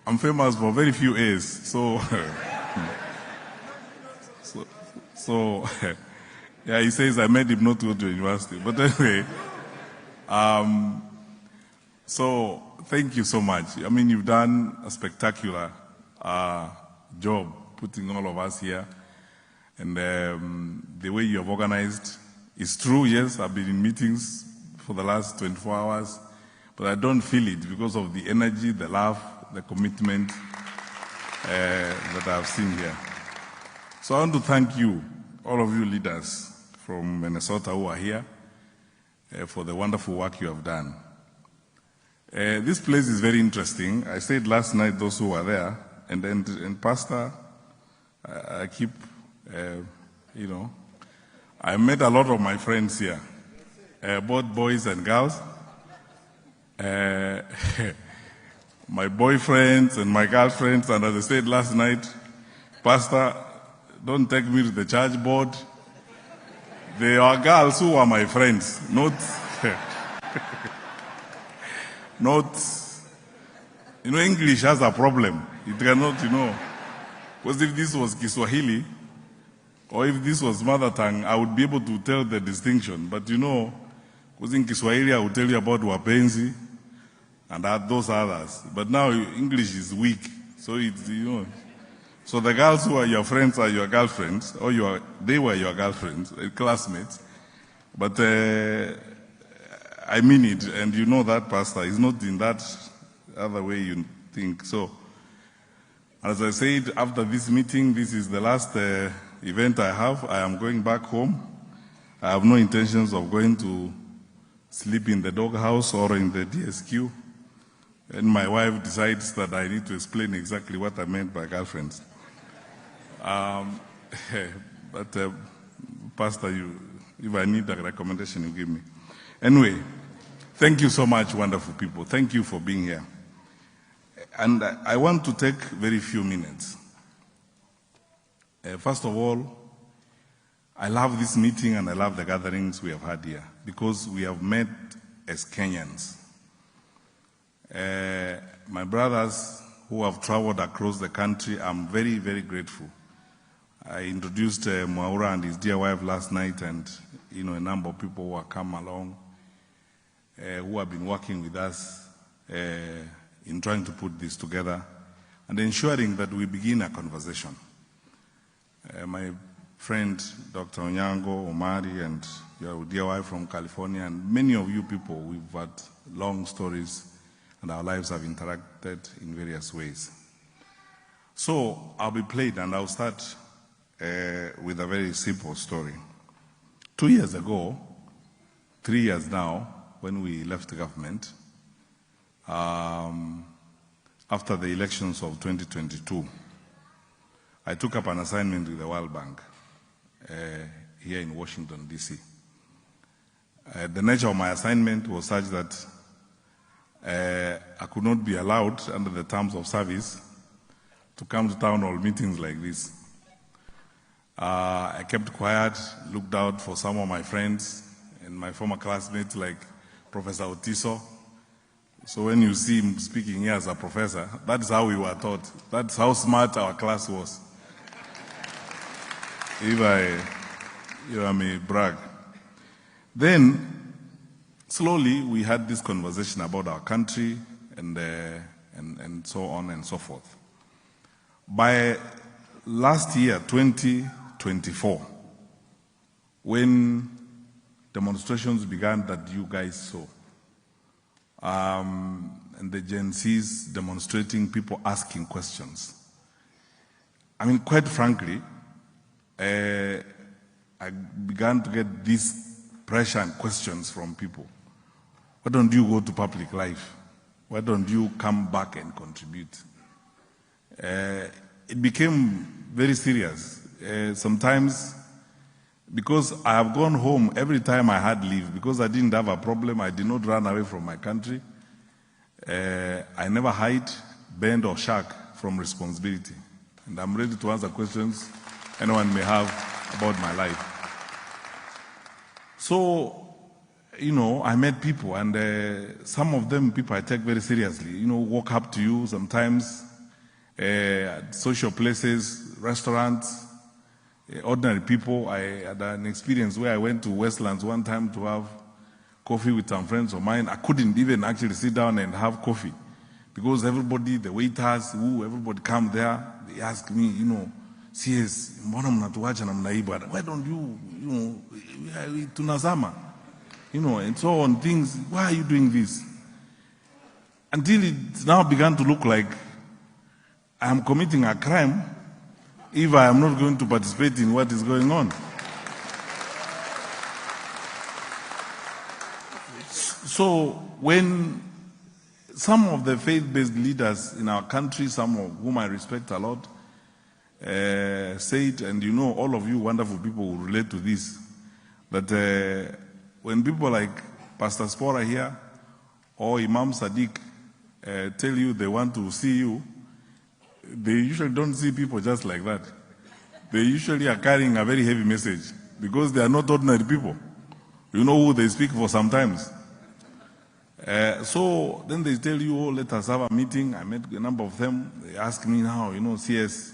I'm famous for very few A's, so yeah, he says I made him not to go to university. But anyway, so thank you so much. I mean, you've done a spectacular job putting all of us here, and the way you have organized is true. Yes, I've been in meetings for the last 24 hours, but I don't feel it because of the energy, the love, the commitment that I've seen here. So I want to thank you, all of you leaders from Minnesota who are here, for the wonderful work you have done. This place is very interesting. I said last night, those who were there, and Pastor, I keep, I met a lot of my friends here, both boys and girls. My boyfriends and my girlfriends, and as I said last night, Pastor, don't take me to the church board. They are girls who are my friends, not, English has a problem. It cannot, because if this was Kiswahili, or if this was mother tongue, I would be able to tell the distinction. But because in Kiswahili, I would tell you about wapenzi, and those others. But now English is weak. So it's, So the girls who are your friends are your girlfriends, or they were your girlfriends, classmates. But I mean it, and you know that, Pastor. It's not in that other way you think. So, as I said, after this meeting, this is the last event I have. I am going back home. I have no intentions of going to sleep in the doghouse or in the DSQ. And my wife decides that I need to explain exactly what I meant by girlfriends. But Pastor, if I need a recommendation, you give me. Anyway, thank you so much, wonderful people. Thank you for being here. And I want to take very few minutes. First of all, I love this meeting and I love the gatherings we have had here because we have met as Kenyans. My brothers who have traveled across the country, I'm very, very grateful. I introduced Mwaura and his dear wife last night, and a number of people who have come along. who have been working with us in trying to put this together and ensuring that we begin a conversation. My friend, Dr. Onyango, Omari, and your dear wife from California, and many of you people, we've had long stories and our lives have interacted in various ways. So I'll be plain and I'll start with a very simple story. 2 years ago, 3 years now, when we left the government, after the elections of 2022, I took up an assignment with the World Bank here in Washington, D.C. The nature of my assignment was such that I could not be allowed, under the terms of service, to come to town hall meetings like this. I kept quiet, looked out for some of my friends and my former classmates like Professor Otiso. So when you see him speaking here as a professor, that's how we were taught. That's how smart our class was. If I may brag. Then, slowly, we had this conversation about our country and so on and so forth. By last year, 2024, when demonstrations began that you guys saw, and the Gen Zs demonstrating, people asking questions. I mean, quite frankly, I began to get this pressure and questions from people. Why don't you go to public life? Why don't you come back and contribute? It became very serious. Sometimes, because I have gone home every time I had leave, because I didn't have a problem, I did not run away from my country. I never hide, bend, or shrug from responsibility. And I'm ready to answer questions anyone may have about my life. So, I met people, and some of them people I take very seriously. Walk up to you sometimes at social places, restaurants, ordinary people. I had an experience where I went to Westlands one time to have coffee with some friends of mine. I couldn't even actually sit down and have coffee because everybody, the waiters, everybody come there, they ask me, CS, mbona mnatuacha namna hii bwana? Why don't you, tunazama, and so on, things, why are you doing this? Until it now began to look like I am committing a crime if I am not going to participate in what is going on. So when some of the faith-based leaders in our country, some of whom I respect a lot, said, and all of you wonderful people will relate to this, that when people like Pastor Spora here or Imam Sadiq tell you they want to see you, they usually don't see people just like that. They usually are carrying a very heavy message because they are not ordinary people. You know who they speak for sometimes. So then they tell you, let us have a meeting. I met a number of them. They ask me now, CS,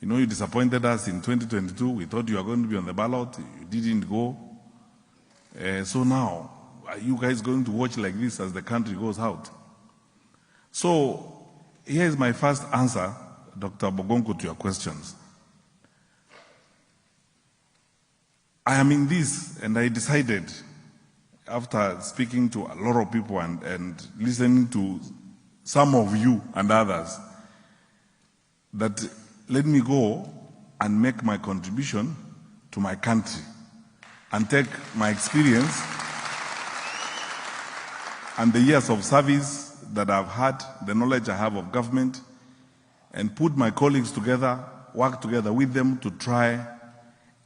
you disappointed us in 2022. We thought you were going to be on the ballot. You didn't go. So now, are you guys going to watch like this as the country goes out? So here is my first answer, Dr. Bogonko, to your questions. I am in this, and I decided, after speaking to a lot of people and listening to some of you and others, that let me go and make my contribution to my country and take my experience and the years of service that I've had, the knowledge I have of government, and put my colleagues together, work together with them to try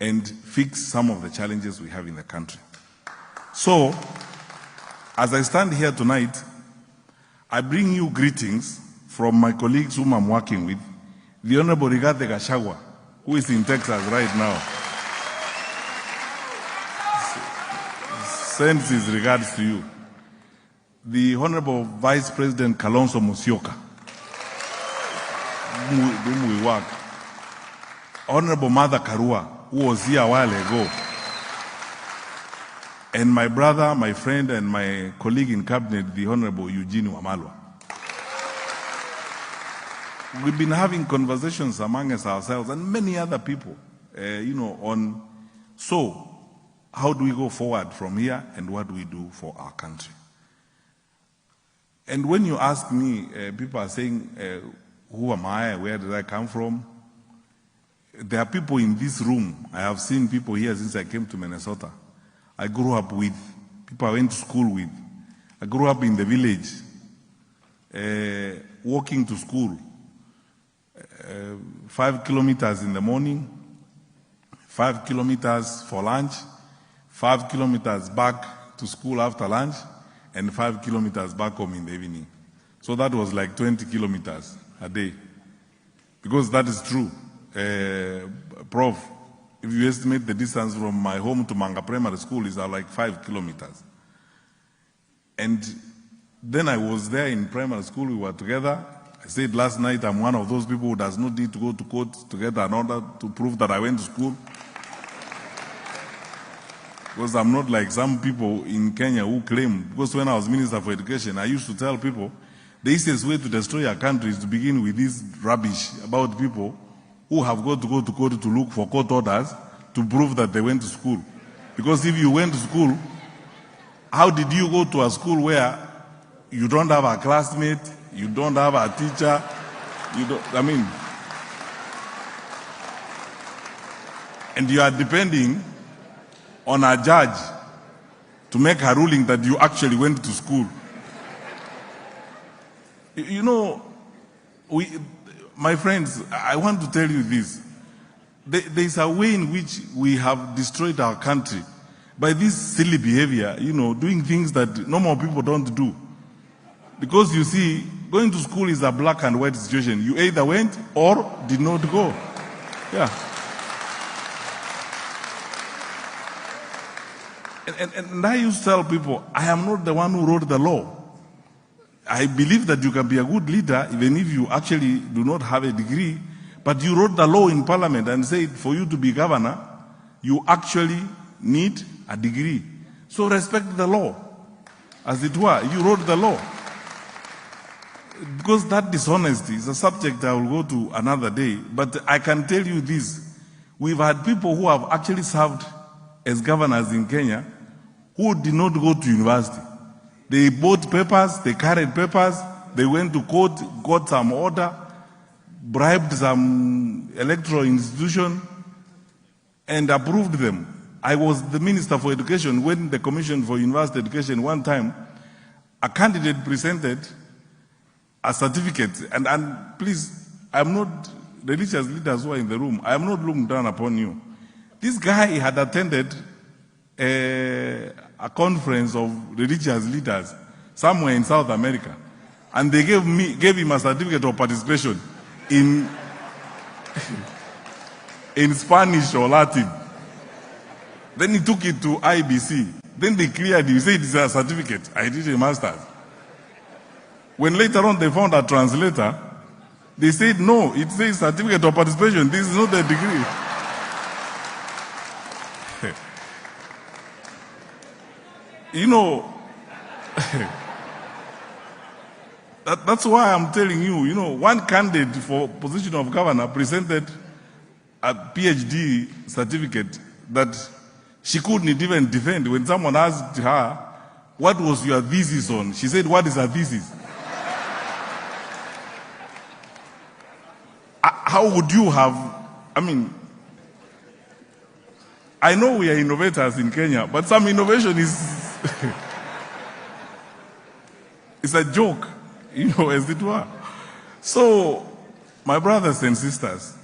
and fix some of the challenges we have in the country. So, as I stand here tonight, I bring you greetings from my colleagues whom I'm working with, the Honorable Rigathi Gachagua, who is in Texas right now. Sends his regards to you. The Honorable Vice President Kalonzo Musyoka, whom we work. Honorable Mother Karua, who was here a while ago. and my brother, my friend, and my colleague in cabinet, the Honorable Eugene Wamalwa. We've been having conversations among ourselves and many other people, on how do we go forward from here and what do we do for our country? And when you ask me, people are saying, who am I? Where did I come from? There are people in this room. I have seen people here since I came to Minnesota. I grew up with, people I went to school with. I grew up in the village, walking to school. 5 kilometers in the morning, 5 kilometers for lunch, 5 kilometers back to school after lunch, and 5 kilometers back home in the evening. So that was like 20 kilometers a day. Because that is true. Prof, if you estimate the distance from my home to Manga Primary School is like 5 kilometers. And then I was there in primary school, we were together. I said last night I'm one of those people who does not need to go to court together in order to prove that I went to school. Because I'm not like some people in Kenya who claim, because when I was Minister for Education, I used to tell people, the easiest way to destroy a country is to begin with this rubbish about people who have got to go to court to look for court orders to prove that they went to school. Because if you went to school, how did you go to a school where you don't have a classmate, you don't have a teacher, and you are depending on a judge to make a ruling that you actually went to school. My friends, I want to tell you this. There is a way in which we have destroyed our country by this silly behavior, doing things that normal people don't do. Because you see, going to school is a black and white situation. You either went or did not go. Yeah. And I used to tell people, I am not the one who wrote the law. I believe that you can be a good leader even if you actually do not have a degree, but you wrote the law in parliament and said for you to be governor, you actually need a degree. So respect the law. As it were, you wrote the law. Because that dishonesty is a subject I will go to another day, but I can tell you this. We've had people who have actually served as governors in Kenya who did not go to university. They bought papers, they carried papers, they went to court, got some order, bribed some electoral institution, and approved them. I was the Minister for Education when the Commission for University Education one time, a candidate presented a certificate, and please, I'm not, religious leaders who are in the room, I am not looking down upon you. This guy had attended a conference of religious leaders somewhere in South America, and they gave him a certificate of participation in Spanish or Latin. Then he took it to IBC. Then they cleared it. He said it's a certificate. I did a master's. When later on they found a translator, they said no, it says certificate of participation. This is not a degree. That's why I'm telling you, one candidate for position of governor presented a PhD certificate that she couldn't even defend. When someone asked her, what was your thesis on? She said, what is a thesis? How would you have, I know we are innovators in Kenya, but some innovation is it's a joke, as it were. So, my brothers and sisters,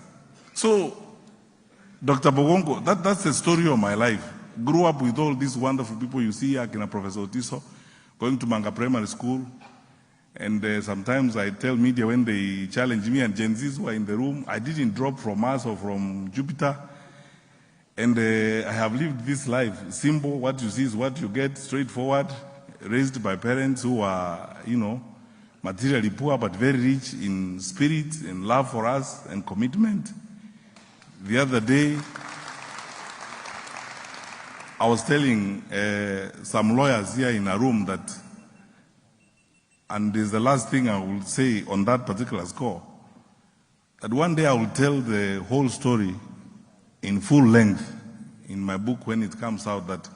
Dr. Bogongo, that's the story of my life. Grew up with all these wonderful people you see here, Professor Otiso, going to Manga Primary School. And sometimes I tell media when they challenge me and Gen Zs who are in the room, I didn't drop from Mars or from Jupiter. And I have lived this life. Simple, what you see is what you get, straightforward, raised by parents who are, materially poor but very rich in spirit and love for us and commitment. The other day, I was telling some lawyers here in a room that, and this is the last thing I will say on that particular score, that one day I will tell the whole story in full length in my book when it comes out, that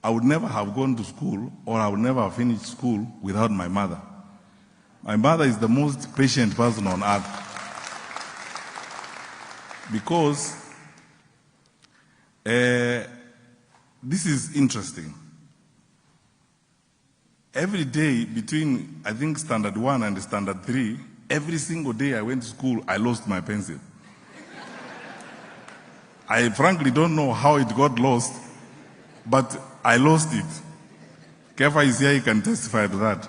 I would never have gone to school or I would never have finished school without my mother. My mother is the most patient person on earth. Because this is interesting. Every day between, I think, standard 1 and standard 3, every single day I went to school, I lost my pencil. I frankly don't know how it got lost, but I lost it. Kefa is here, he can testify to that.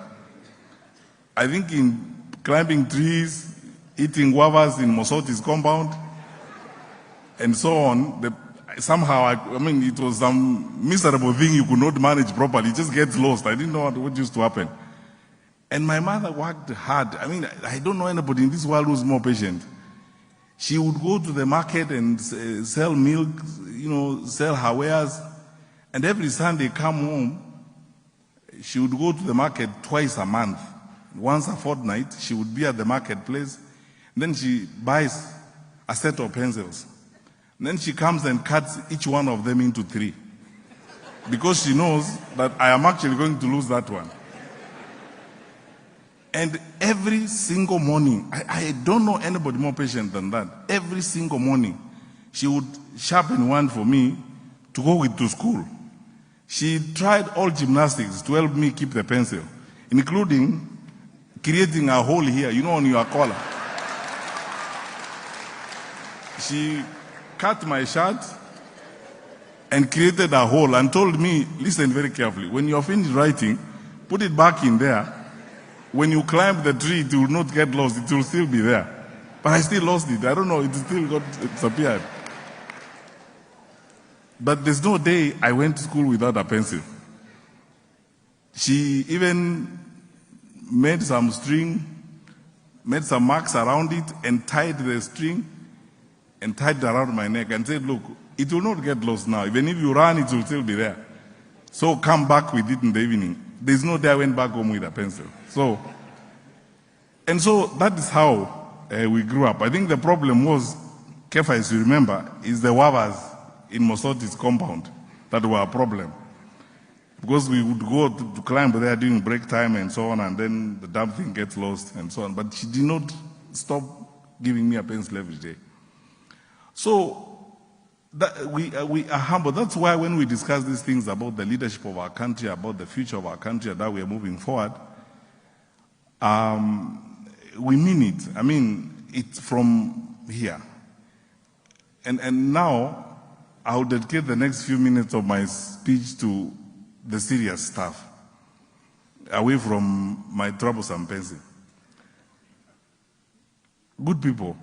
I think in climbing trees, eating guavas in Mosoti's compound, and so on, somehow, I mean, it was some miserable thing you could not manage properly. It just gets lost. I didn't know what used to happen. And my mother worked hard. I mean, I don't know anybody in this world who's more patient. She would go to the market and sell milk, sell her wares. And every Sunday come home, she would go to the market twice a month. Once a fortnight, she would be at the marketplace. Then she buys a set of pencils. Then she comes and cuts each one of them into 3. Because she knows that I am actually going to lose that one. And every single morning, I don't know anybody more patient than that. Every single morning, she would sharpen one for me to go with to school. She tried all gymnastics to help me keep the pencil, including creating a hole here, on your collar. She cut my shirt and created a hole and told me, listen very carefully, when you're finished writing, put it back in there. When you climb the tree, it will not get lost. It will still be there. But I still lost it. I don't know. It still got disappeared. But there's no day I went to school without a pencil. She even made some string, made some marks around it, and tied the string and tied it around my neck and said, look, it will not get lost now. Even if you run, it will still be there. So come back with it in the evening. There's no day I went back home with a pencil. So that is how we grew up. I think the problem was, Kefa, as you remember, is the wavas in Mosoti's compound that were a problem. Because we would go to climb there during break time and so on, and then the damn thing gets lost and so on. But she did not stop giving me a pencil every day. So we are humble. That's why when we discuss these things about the leadership of our country, about the future of our country, that we are moving forward, we mean it. I mean, it's from here. And now, I will dedicate the next few minutes of my speech to the serious stuff, away from my troublesome pencil. Good people,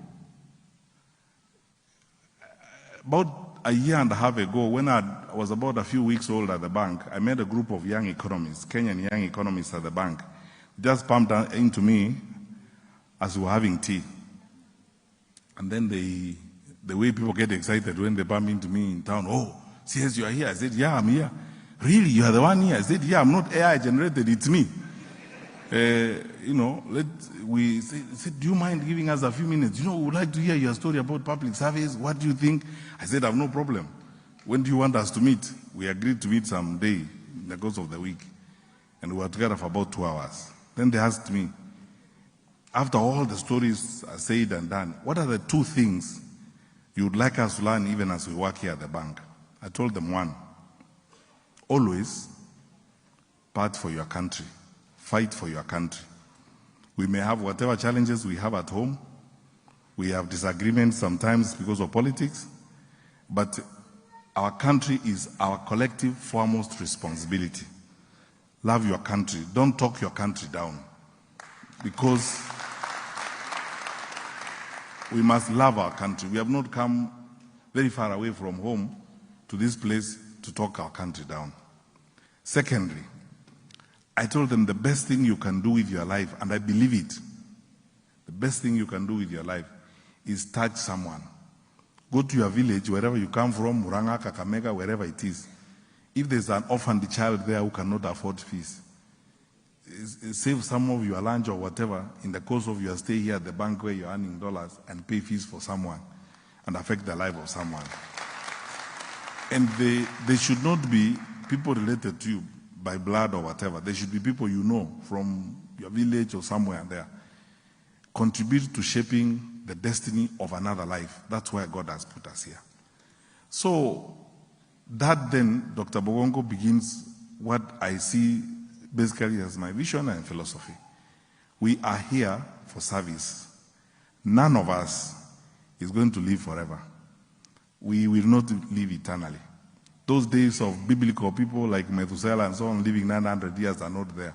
about a year and a half ago, when I was about a few weeks old at the bank, I met a group of young economists, Kenyan young economists at the bank, just pumped into me as we were having tea. And then the way people get excited when they bump into me in town, oh, CS, you are here. I said, yeah, I'm here. Really, you are the one here? I said, yeah, I'm not AI generated, it's me. We said, do you mind giving us a few minutes? We would like to hear your story about public service. What do you think? I said, I have no problem. When do you want us to meet? We agreed to meet someday in the course of the week. And we were together for about 2 hours. Then they asked me, after all the stories are said and done, what are the 2 things you would like us to learn even as we work here at the bank? I told them, 1, always part for your country. Fight for your country. We may have whatever challenges we have at home. We have disagreements sometimes because of politics. But our country is our collective foremost responsibility. Love your country. Don't talk your country down. Because we must love our country. We have not come very far away from home to this place to talk our country down. Secondly, I told them the best thing you can do with your life, and I believe it, the best thing you can do with your life is touch someone. Go to your village, wherever you come from, Muranga, Kakamega, wherever it is. If there's an orphaned child there who cannot afford fees, save some of your lunch or whatever in the course of your stay here at the bank where you're earning dollars and pay fees for someone and affect the life of someone. And they should not be people related to you by blood or whatever. They should be people you know from your village or somewhere there. Contribute to shaping the destiny of another life. That's why God has put us here. So that then, Dr. Bogongo begins what I see basically as my vision and philosophy. We are here for service. None of us is going to live forever. We will not live eternally. Those days of biblical people like Methuselah and so on living 900 years are not there.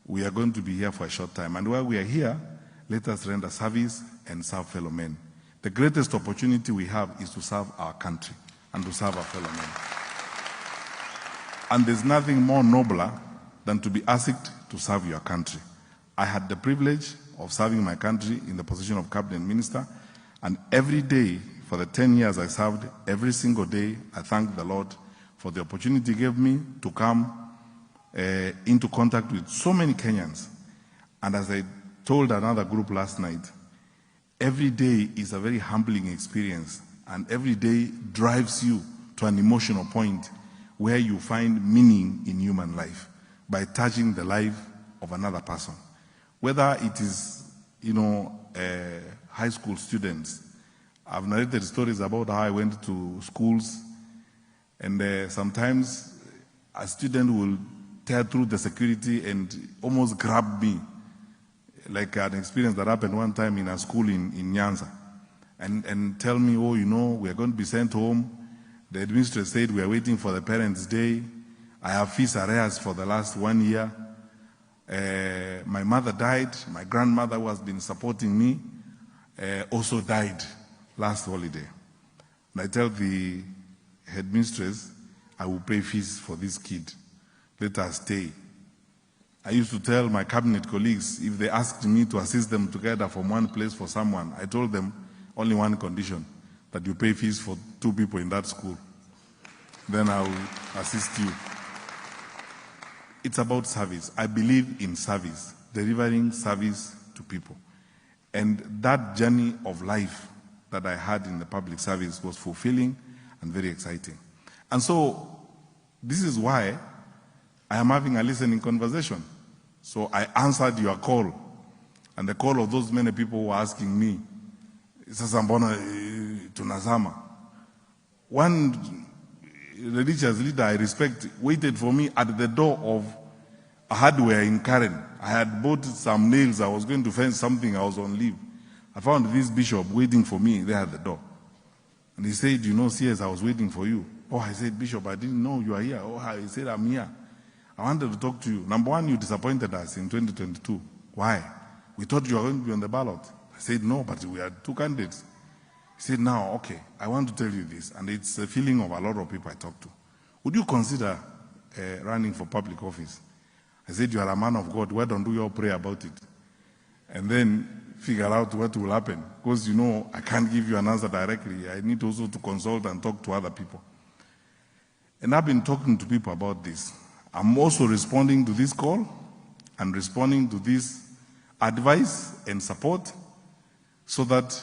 We are going to be here for a short time. And while we are here, let us render service and serve fellow men. The greatest opportunity we have is to serve our country and to serve our fellow men. And there's nothing more nobler than to be asked to serve your country. I had the privilege of serving my country in the position of cabinet minister, and every day for the 10 years I served, every single day I thank the Lord for the opportunity he gave me to come into contact with so many Kenyans. And as I told another group last night, every day is a very humbling experience, and every day drives you to an emotional point where you find meaning in human life by touching the life of another person. Whether it is, high school students. I've narrated stories about how I went to schools, and sometimes a student will tear through the security and almost grab me, like an experience that happened one time in a school in Nyanza, and tell me, we are going to be sent home. The administrator said we are waiting for the parents' day. I have fees arrears for the last 1 year. My mother died. My grandmother, who has been supporting me, also died last holiday. And I tell the headmistress, I will pay fees for this kid. Let her stay. I used to tell my cabinet colleagues, if they asked me to assist them together from one place for someone, I told them only one condition, that you pay fees for 2 people in that school. Then I will assist you. It's about service. I believe in service, delivering service to people. And that journey of life that I had in the public service was fulfilling and very exciting. And so this is why I am having a listening conversation. So I answered your call, and the call of those many people who were asking me, sasa mbona tunazama? One religious leader I respect waited for me at the door of a hardware in Karen. I had bought some nails. I was going to fence something. I was on leave. I found this bishop waiting for me there at the door. And he said, CS, I was waiting for you. Oh, I said, Bishop, I didn't know you are here. Oh, he said, I'm here. I wanted to talk to you. Number one, you disappointed us in 2022. Why? We thought you were going to be on the ballot. I said, no, but we had 2 candidates. He said, now, okay, I want to tell you this, and it's a feeling of a lot of people I talk to. Would you consider running for public office? I said, you are a man of God. Why don't you all pray about it? And then figure out what will happen. Because, I can't give you an answer directly. I need also to consult and talk to other people. And I've been talking to people about this. I'm also responding to this call and responding to this advice and support so that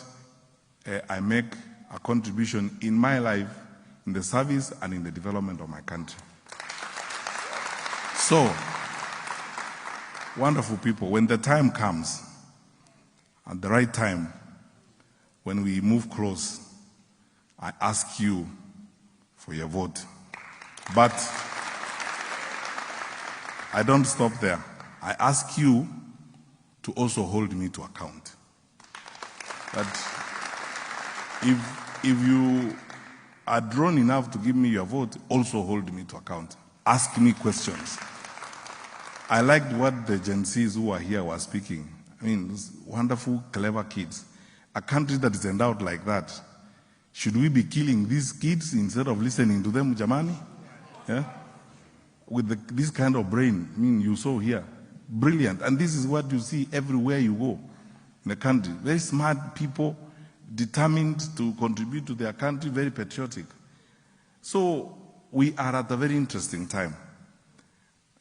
I make a contribution in my life, in the service and in the development of my country. So, wonderful people, when the time comes, at the right time, when we move close, I ask you for your vote. But I don't stop there. I ask you to also hold me to account. But if you are drawn enough to give me your vote, also hold me to account. Ask me questions. I liked what the Gen Zs who are here were speaking. I mean, those wonderful, clever kids. A country that is endowed like that, should we be killing these kids instead of listening to them, Jamani? Yeah? With this kind of brain, you saw here. Brilliant. And this is what you see everywhere you go in the country. Very smart people, determined to contribute to their country, very patriotic. So we are at a very interesting time.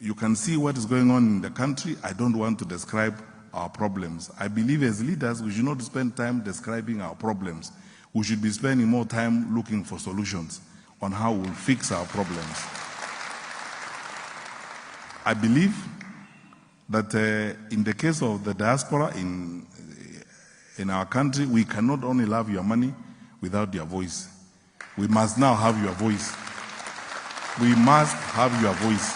You can see what is going on in the country. I don't want to describe our problems. I believe as leaders, we should not spend time describing our problems. We should be spending more time looking for solutions on how we'll fix our problems. I believe that in the case of the diaspora in our country, we cannot only love your money without your voice. We must now have your voice. We must have your voice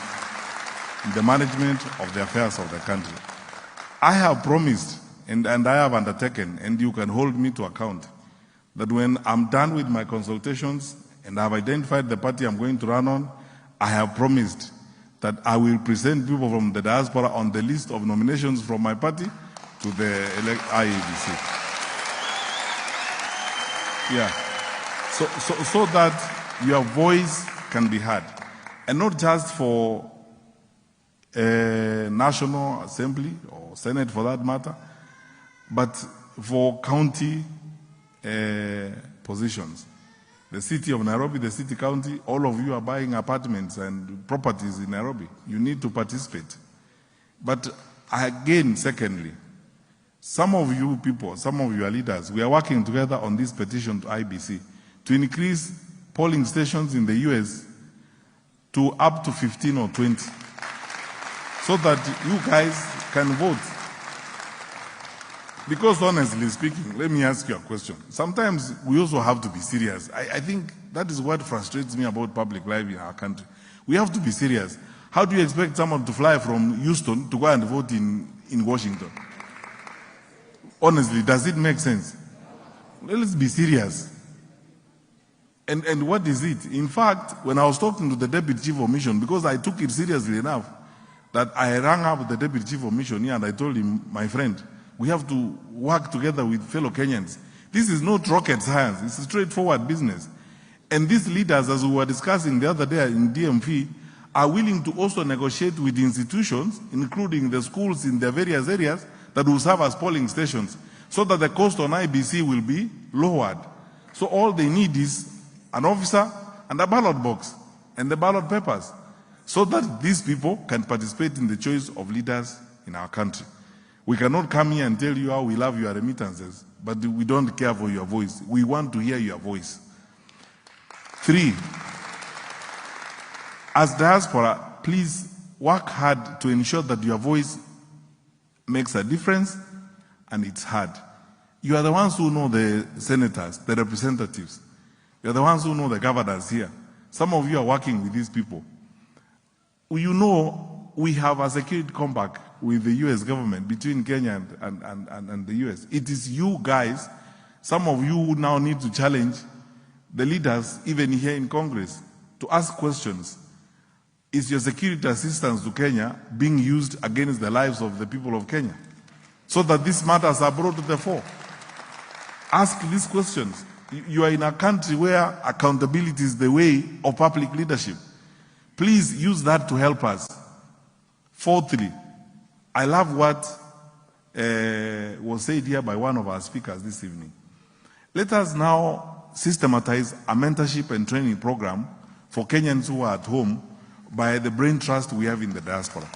in the management of the affairs of the country. I have promised and I have undertaken, and you can hold me to account, that when I'm done with my consultations and I've identified the party I'm going to run on, I have promised that I will present people from the diaspora on the list of nominations from my party to the IEBC. Yeah. So that your voice can be heard. And not just for National Assembly or Senate for that matter, but for county positions. The city of Nairobi, the city county, all of you are buying apartments and properties in Nairobi. You need to participate. But again, secondly, some of you people, some of your leaders, we are working together on this petition to IBC to increase polling stations in the US to up to 15 or 20 so that you guys can vote. Because honestly speaking, let me ask you a question. Sometimes we also have to be serious. I think that is what frustrates me about public life in our country. We have to be serious. How do you expect someone to fly from Houston to go and vote in Washington? Honestly, does it make sense? Let's be serious. And what is it? In fact, when I was talking to the Deputy Chief of Mission, because I took it seriously enough, that I rang up the Deputy Chief of Mission here and I told him, my friend, we have to work together with fellow Kenyans. This is not rocket science. It's a straightforward business. And these leaders, as we were discussing the other day in DMV, are willing to also negotiate with institutions, including the schools in their various areas, that will serve as polling stations, so that the cost on IBC will be lowered. So all they need is an officer and a ballot box and the ballot papers, so that these people can participate in the choice of leaders in our country. We cannot come here and tell you how we love your remittances, but we don't care for your voice. We want to hear your voice. 3, as diaspora, please work hard to ensure that your voice makes a difference and it's heard. You are the ones who know the senators, the representatives. You are the ones who know the governors here. Some of you are working with these people. You know, we have a security compact with the US government, between Kenya and the US. It is you guys, some of you who now need to challenge the leaders, even here in Congress, to ask questions. Is your security assistance to Kenya being used against the lives of the people of Kenya? So that these matters are brought to the fore. Ask these questions. You are in a country where accountability is the way of public leadership. Please use that to help us. 4th, I love what was said here by one of our speakers this evening. Let us now systematize a mentorship and training program for Kenyans who are at home by the brain trust we have in the diaspora.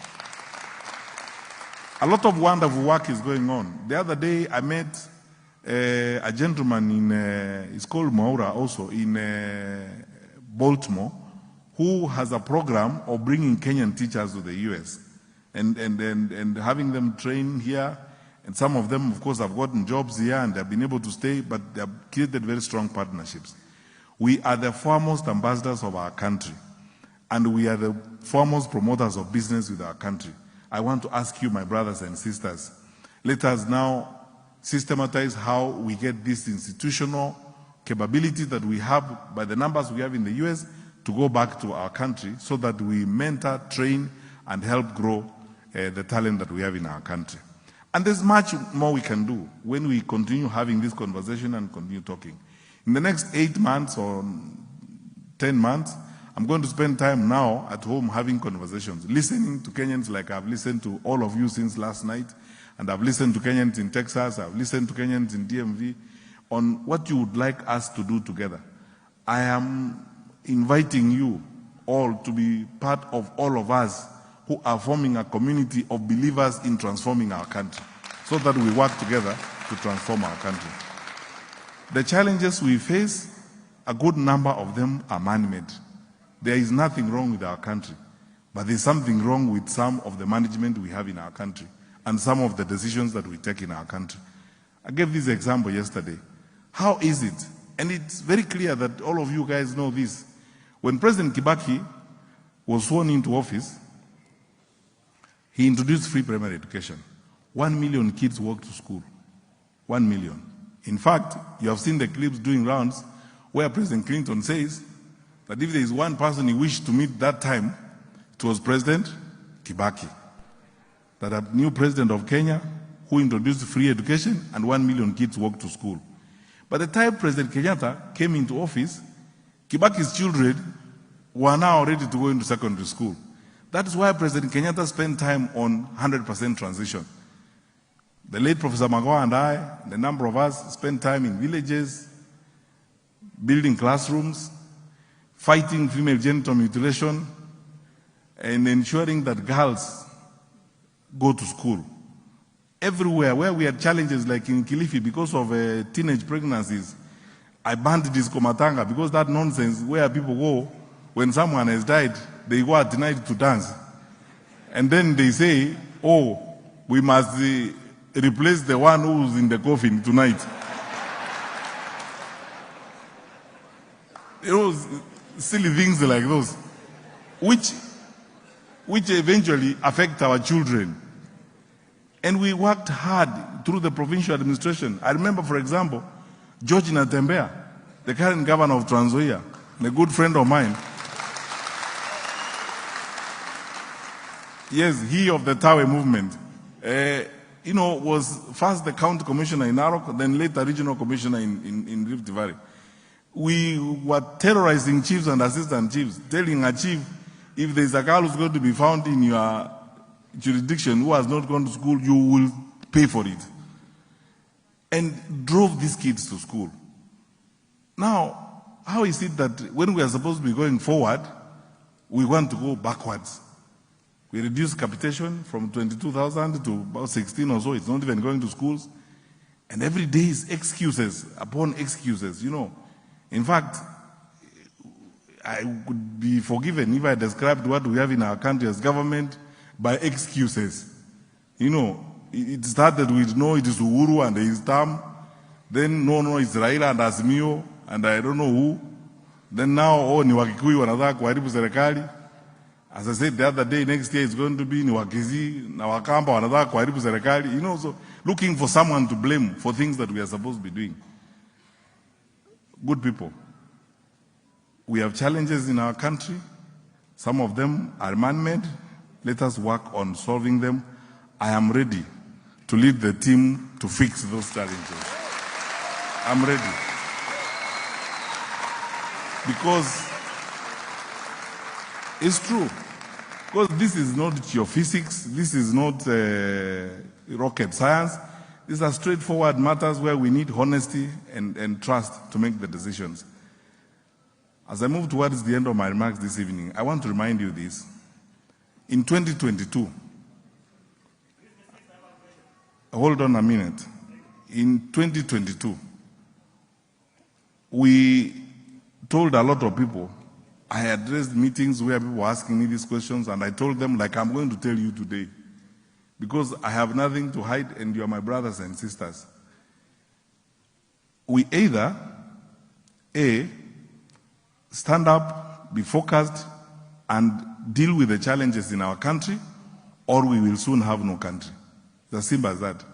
A lot of wonderful work is going on. The other day I met a gentleman in, he's called Maura also, in Baltimore, who has a program of bringing Kenyan teachers to the US and having them train here. And some of them, of course, have gotten jobs here and they've been able to stay, but they have created very strong partnerships. We are the foremost ambassadors of our country, and we are the foremost promoters of business with our country. I want to ask you, my brothers and sisters, let us now systematize how we get this institutional capability that we have by the numbers we have in the US to go back to our country so that we mentor, train, and help grow the talent that we have in our country. And there's much more we can do when we continue having this conversation and continue talking. In the next 8 months or 10 months, I'm going to spend time now at home having conversations, listening to Kenyans like I've listened to all of you since last night, and I've listened to Kenyans in Texas, I've listened to Kenyans in DMV, on what you would like us to do together. I am inviting you all to be part of all of us who are forming a community of believers in transforming our country, so that we work together to transform our country. The challenges we face, a good number of them are man-made. There is nothing wrong with our country, but there's something wrong with some of the management we have in our country and some of the decisions that we take in our country. I gave this example yesterday. How is it? And it's very clear that all of you guys know this. When President Kibaki was sworn into office, he introduced free primary education. 1 million kids walked to school. 1 million. In fact, you have seen the clips doing rounds where President Clinton says that if there is one person he wished to meet that time, it was President Kibaki. That a new president of Kenya who introduced free education and 1 million kids walked to school. By the time President Kenyatta came into office, Kibaki's children were now ready to go into secondary school. That is why President Kenyatta spent time on 100% transition. The late Professor Magawa and I, the number of us, spent time in villages, building classrooms, fighting female genital mutilation, and ensuring that girls go to school. Everywhere where we had challenges like in Kilifi because of teenage pregnancies, I banned disco matanga because that nonsense where people go when someone has died, they go at night to dance. And then they say, oh, we must replace the one who's in the coffin tonight. You know, silly things like those, which eventually affect our children. And we worked hard through the provincial administration. I remember, for example, George Mutembei, the current governor of Trans Nzoia, a good friend of mine. Yes, he of the Tawe movement. Was first the county commissioner in Narok, then later regional commissioner in Rift Valley. We were terrorizing chiefs and assistant chiefs, telling a chief, if there's a girl who's going to be found in your jurisdiction who has not gone to school, you will pay for it. And drove these kids to school. Now, how is it that when we are supposed to be going forward, we want to go backwards? We reduced capitation from 22,000 to about 16 or so. It's not even going to schools. And every day is excuses upon excuses, you know. In fact, I would be forgiven if I described what we have in our country as government by excuses. You know, it started with no, it is Uhuru and his term. Then no, it's Raila and Azimio and I don't know who. Then now, ni Wakikuyu wanataka kuharibu serikali. As I said the other day, next year it's going to be ni Wakizi na Wakamba wanataka kuharibu serikali. You know, so looking for someone to blame for things that we are supposed to be doing. Good people, we have challenges in our country. Some of them are man-made. Let us work on solving them. I am ready to lead the team to fix those challenges. I'm ready. Because it's true. Because this is not geophysics. This is not rocket science. These are straightforward matters where we need honesty and trust to make the decisions. As I move towards the end of my remarks this evening, I want to remind you this. In 2022, hold on a minute. In 2022, we told a lot of people, I addressed meetings where people were asking me these questions, and I told them, like I'm going to tell you today, because I have nothing to hide and you are my brothers and sisters. We either, A, stand up, be focused, and deal with the challenges in our country, or we will soon have no country. It's as simple as that.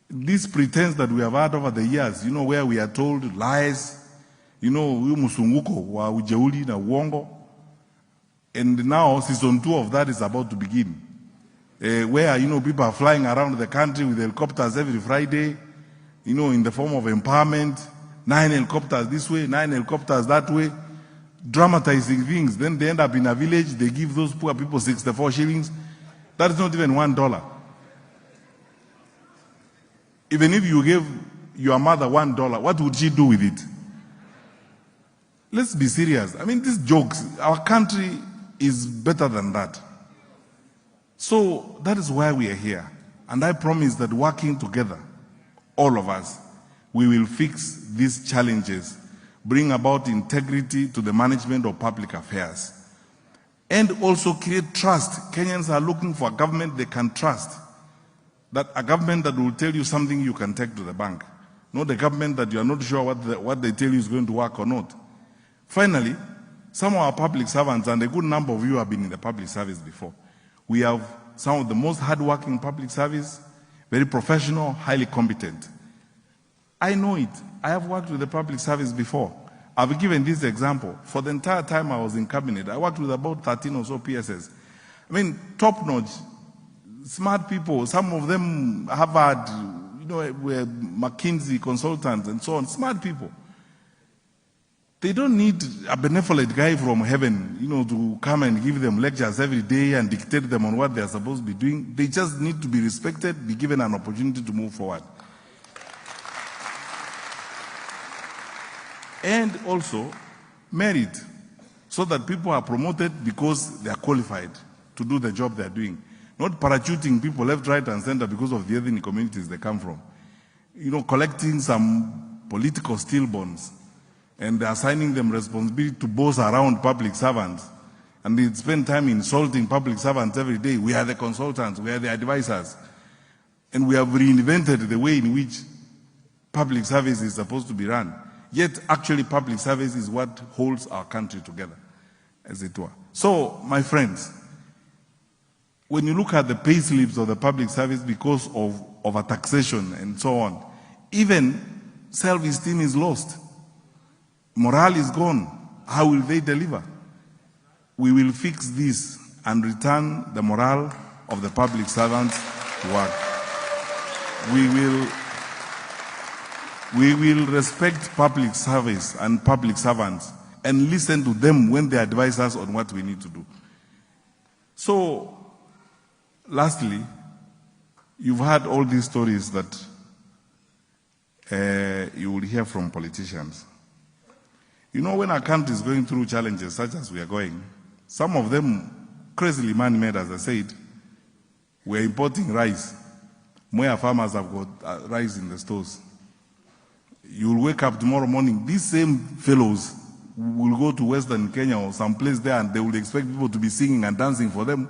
This pretense that we have had over the years, you know, where we are told lies, you know, musunguko wa ujeuli na uongo, and now season 2 of that is about to begin. Where, you know, people are flying around the country with helicopters every Friday, you know, in the form of empowerment, 9 helicopters this way, 9 helicopters that way, dramatizing things. Then they end up in a village, they give those poor people 64 shillings. That is not even $1. Even if you gave your mother $1, what would she do with it? Let's be serious. I mean, these jokes, our country is better than that. So that is why we are here. And I promise that working together, all of us, we will fix these challenges, bring about integrity to the management of public affairs, and also create trust. Kenyans are looking for a government they can trust. That a government that will tell you something you can take to the bank. Not a government that you are not sure what they tell you is going to work or not. Finally, some of our public servants, and a good number of you have been in the public service before, we have some of the most hardworking public service, very professional, highly competent. I know it. I have worked with the public service before. I've given this example. For the entire time I was in cabinet, I worked with about 13 or so PSS. I mean, top-notch, smart people. Some of them Harvard, were McKinsey consultants and so on. Smart people. They don't need a benevolent guy from heaven, to come and give them lectures every day and dictate them on what they are supposed to be doing. They just need to be respected, be given an opportunity to move forward. And also merit, so that people are promoted because they are qualified to do the job they are doing. Not parachuting people left, right, and center because of the ethnic communities they come from. Collecting some political stillborns and assigning them responsibility to boss around public servants. And they spend time insulting public servants every day. We are the consultants, we are the advisors. And we have reinvented the way in which public service is supposed to be run. Yet, actually, public service is what holds our country together, as it were. So, my friends, when you look at the pay slips of the public service because of a taxation and so on, even self-esteem is lost. Morale is gone. How will they deliver? We will fix this and return the morale of the public servants to work. We will respect public service and public servants and listen to them when they advise us on what we need to do. So, lastly, you've heard all these stories that you will hear from politicians. When our country is going through challenges such as we are going, some of them crazily man-made, as I said. We're importing rice. More farmers have got rice in the stores. You'll wake up tomorrow morning, these same fellows will go to Western Kenya or someplace there and they will expect people to be singing and dancing for them.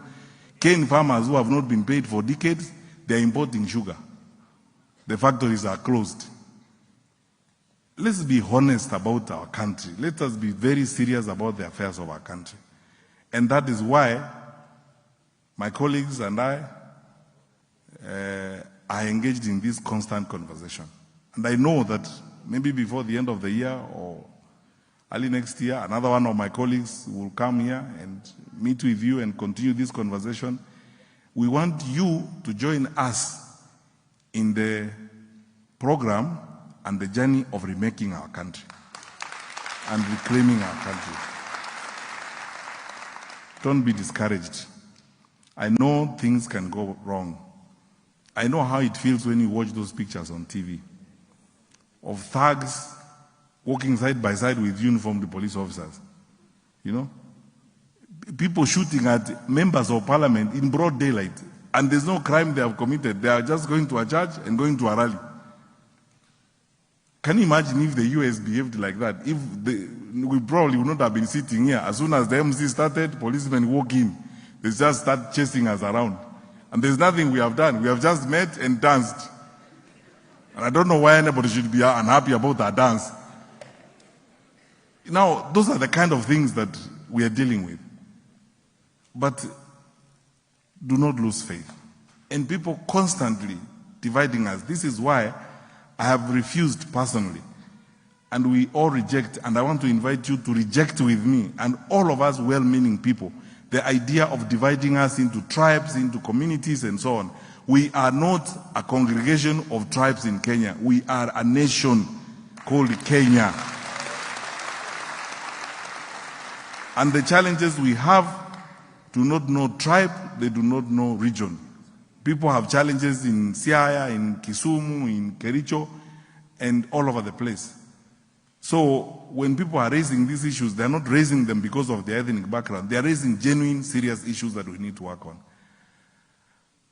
Cane farmers who have not been paid for decades, they're importing sugar. The factories are closed. Let's be honest about our country. Let us be very serious about the affairs of our country. And that is why my colleagues and I are engaged in this constant conversation. And I know that maybe before the end of the year or early next year, another one of my colleagues will come here and meet with you and continue this conversation. We want you to join us in the program and the journey of remaking our country and reclaiming our country. Don't be discouraged. I know things can go wrong. I know how it feels when you watch those pictures on TV of thugs walking side by side with uniformed police officers. People shooting at members of parliament in broad daylight, and there's no crime they have committed. They are just going to a church and going to a rally. Can you imagine if the US behaved like that? We probably would not have been sitting here. As soon as the MC started, policemen walk in. They just start chasing us around. And there's nothing we have done. We have just met and danced. And I don't know why anybody should be unhappy about our dance. Now, those are the kind of things that we are dealing with. But do not lose faith. And people constantly dividing us. This is why I have refused personally. And we all reject, and I want to invite you to reject with me, and all of us well-meaning people, the idea of dividing us into tribes, into communities, and so on. We are not a congregation of tribes in Kenya. We are a nation called Kenya. And the challenges we have do not know tribe, they do not know region. People have challenges in Siaya, in Kisumu, in Kericho, and all over the place. So when people are raising these issues, they're not raising them because of their ethnic background. They're raising genuine, serious issues that we need to work on.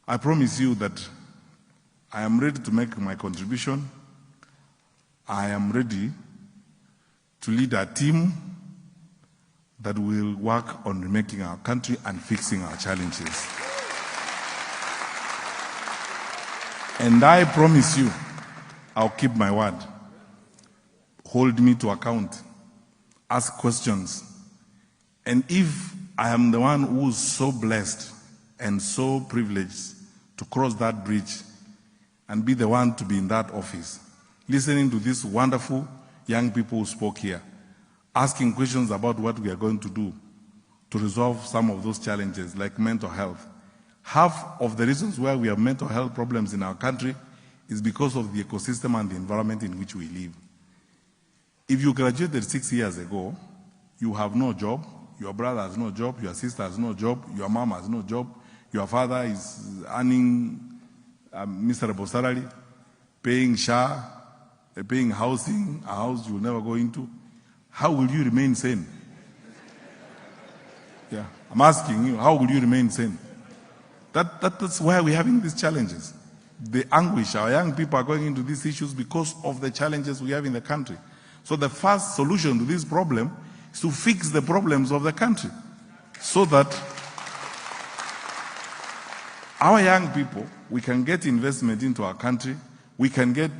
I promise you that I am ready to make my contribution. I am ready to lead a team that will work on remaking our country and fixing our challenges. And I promise you, I'll keep my word. Hold me to account. Ask questions. And if I am the one who's so blessed and so privileged to cross that bridge and be the one to be in that office, listening to these wonderful young people who spoke here, asking questions about what we are going to do to resolve some of those challenges, like mental health. Half of the reasons why we have mental health problems in our country is because of the ecosystem and the environment in which we live. If you graduated 6 years ago, you have no job, your brother has no job, your sister has no job, your mom has no job, your father is earning a miserable salary, paying SHA, paying housing, a house you will never go into. How will you remain sane? Yeah, I'm asking you, how will you remain sane? That's why we're having these challenges. The anguish, our young people are going into these issues because of the challenges we have in the country. So the first solution to this problem is to fix the problems of the country so that our young people, we can get investment into our country, we can get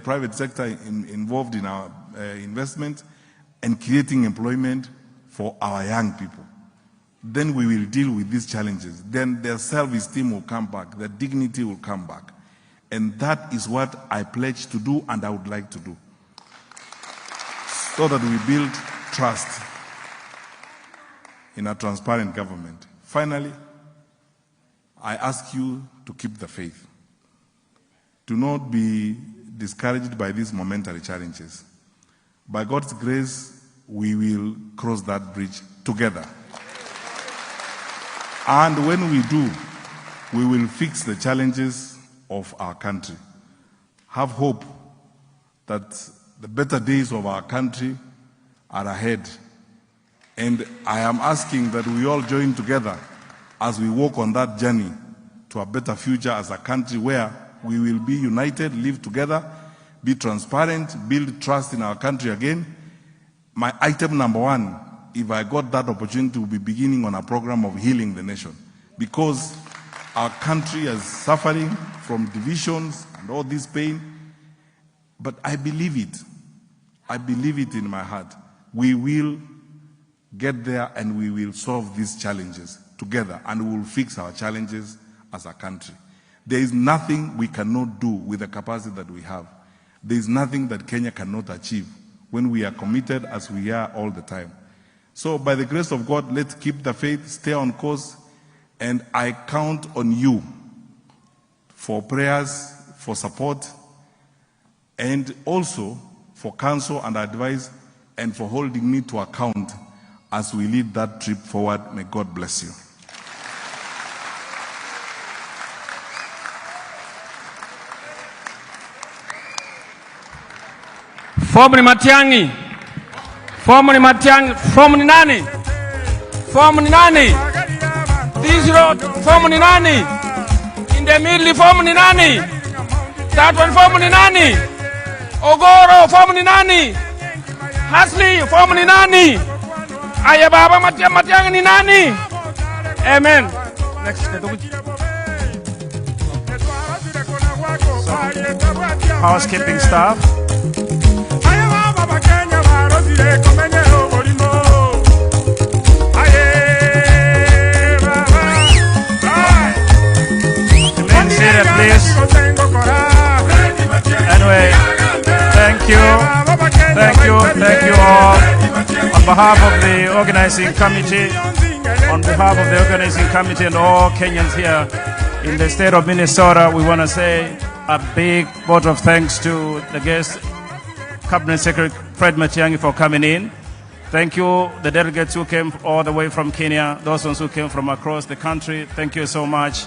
private sector involved in our investment and creating employment for our young people. Then we will deal with these challenges. Then their self-esteem will come back, their dignity will come back. And that is what I pledge to do and I would like to do, so that we build trust in a transparent government. Finally, I ask you to keep the faith. Do not be discouraged by these momentary challenges. By God's grace, we will cross that bridge together. And when we do, we will fix the challenges of our country. Have hope that the better days of our country are ahead. And I am asking that we all join together as we walk on that journey to a better future as a country where we will be united, live together, be transparent, build trust in our country again. My item number one, if I got that opportunity, will be beginning on a program of healing the nation. Because our country is suffering from divisions and all this pain. But I believe it. I believe it in my heart. We will get there and we will solve these challenges together and we will fix our challenges as a country. There is nothing we cannot do with the capacity that we have. There is nothing that Kenya cannot achieve when we are committed as we are all the time. So by the grace of God, let's keep the faith, stay on course, and I count on you for prayers, for support, and also for counsel and advice, and for holding me to account as we lead that trip forward. May God bless you. Fomu ni Matiangi. Fomu ni Matiangi. Fomu ni nani? Fomu ni nani? This road, fomu ni nani? In the middle, fomu ni nani? That one, fomu ni nani? Ogoro, fomu ni nani? Hasli, fomu ni nani? Aya baba Matiangi ni nani? Amen. Next. Housekeeping staff. Please. Anyway, thank you all. On behalf of the organizing committee, and all Kenyans here in the state of Minnesota, we want to say a big vote of thanks to the guest, Cabinet Secretary Fred Matiangi, for coming in. Thank you, the delegates who came all the way from Kenya, those ones who came from across the country. Thank you so much.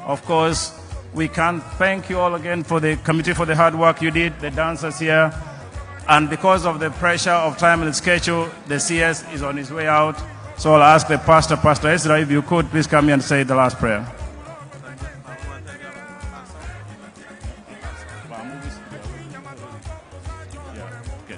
Of course, we can't thank you all again for the committee for the hard work you did, the dancers here. And because of the pressure of time and schedule, the CS is on his way out. So I'll ask the pastor, Pastor Ezra, if you could please come here and say the last prayer.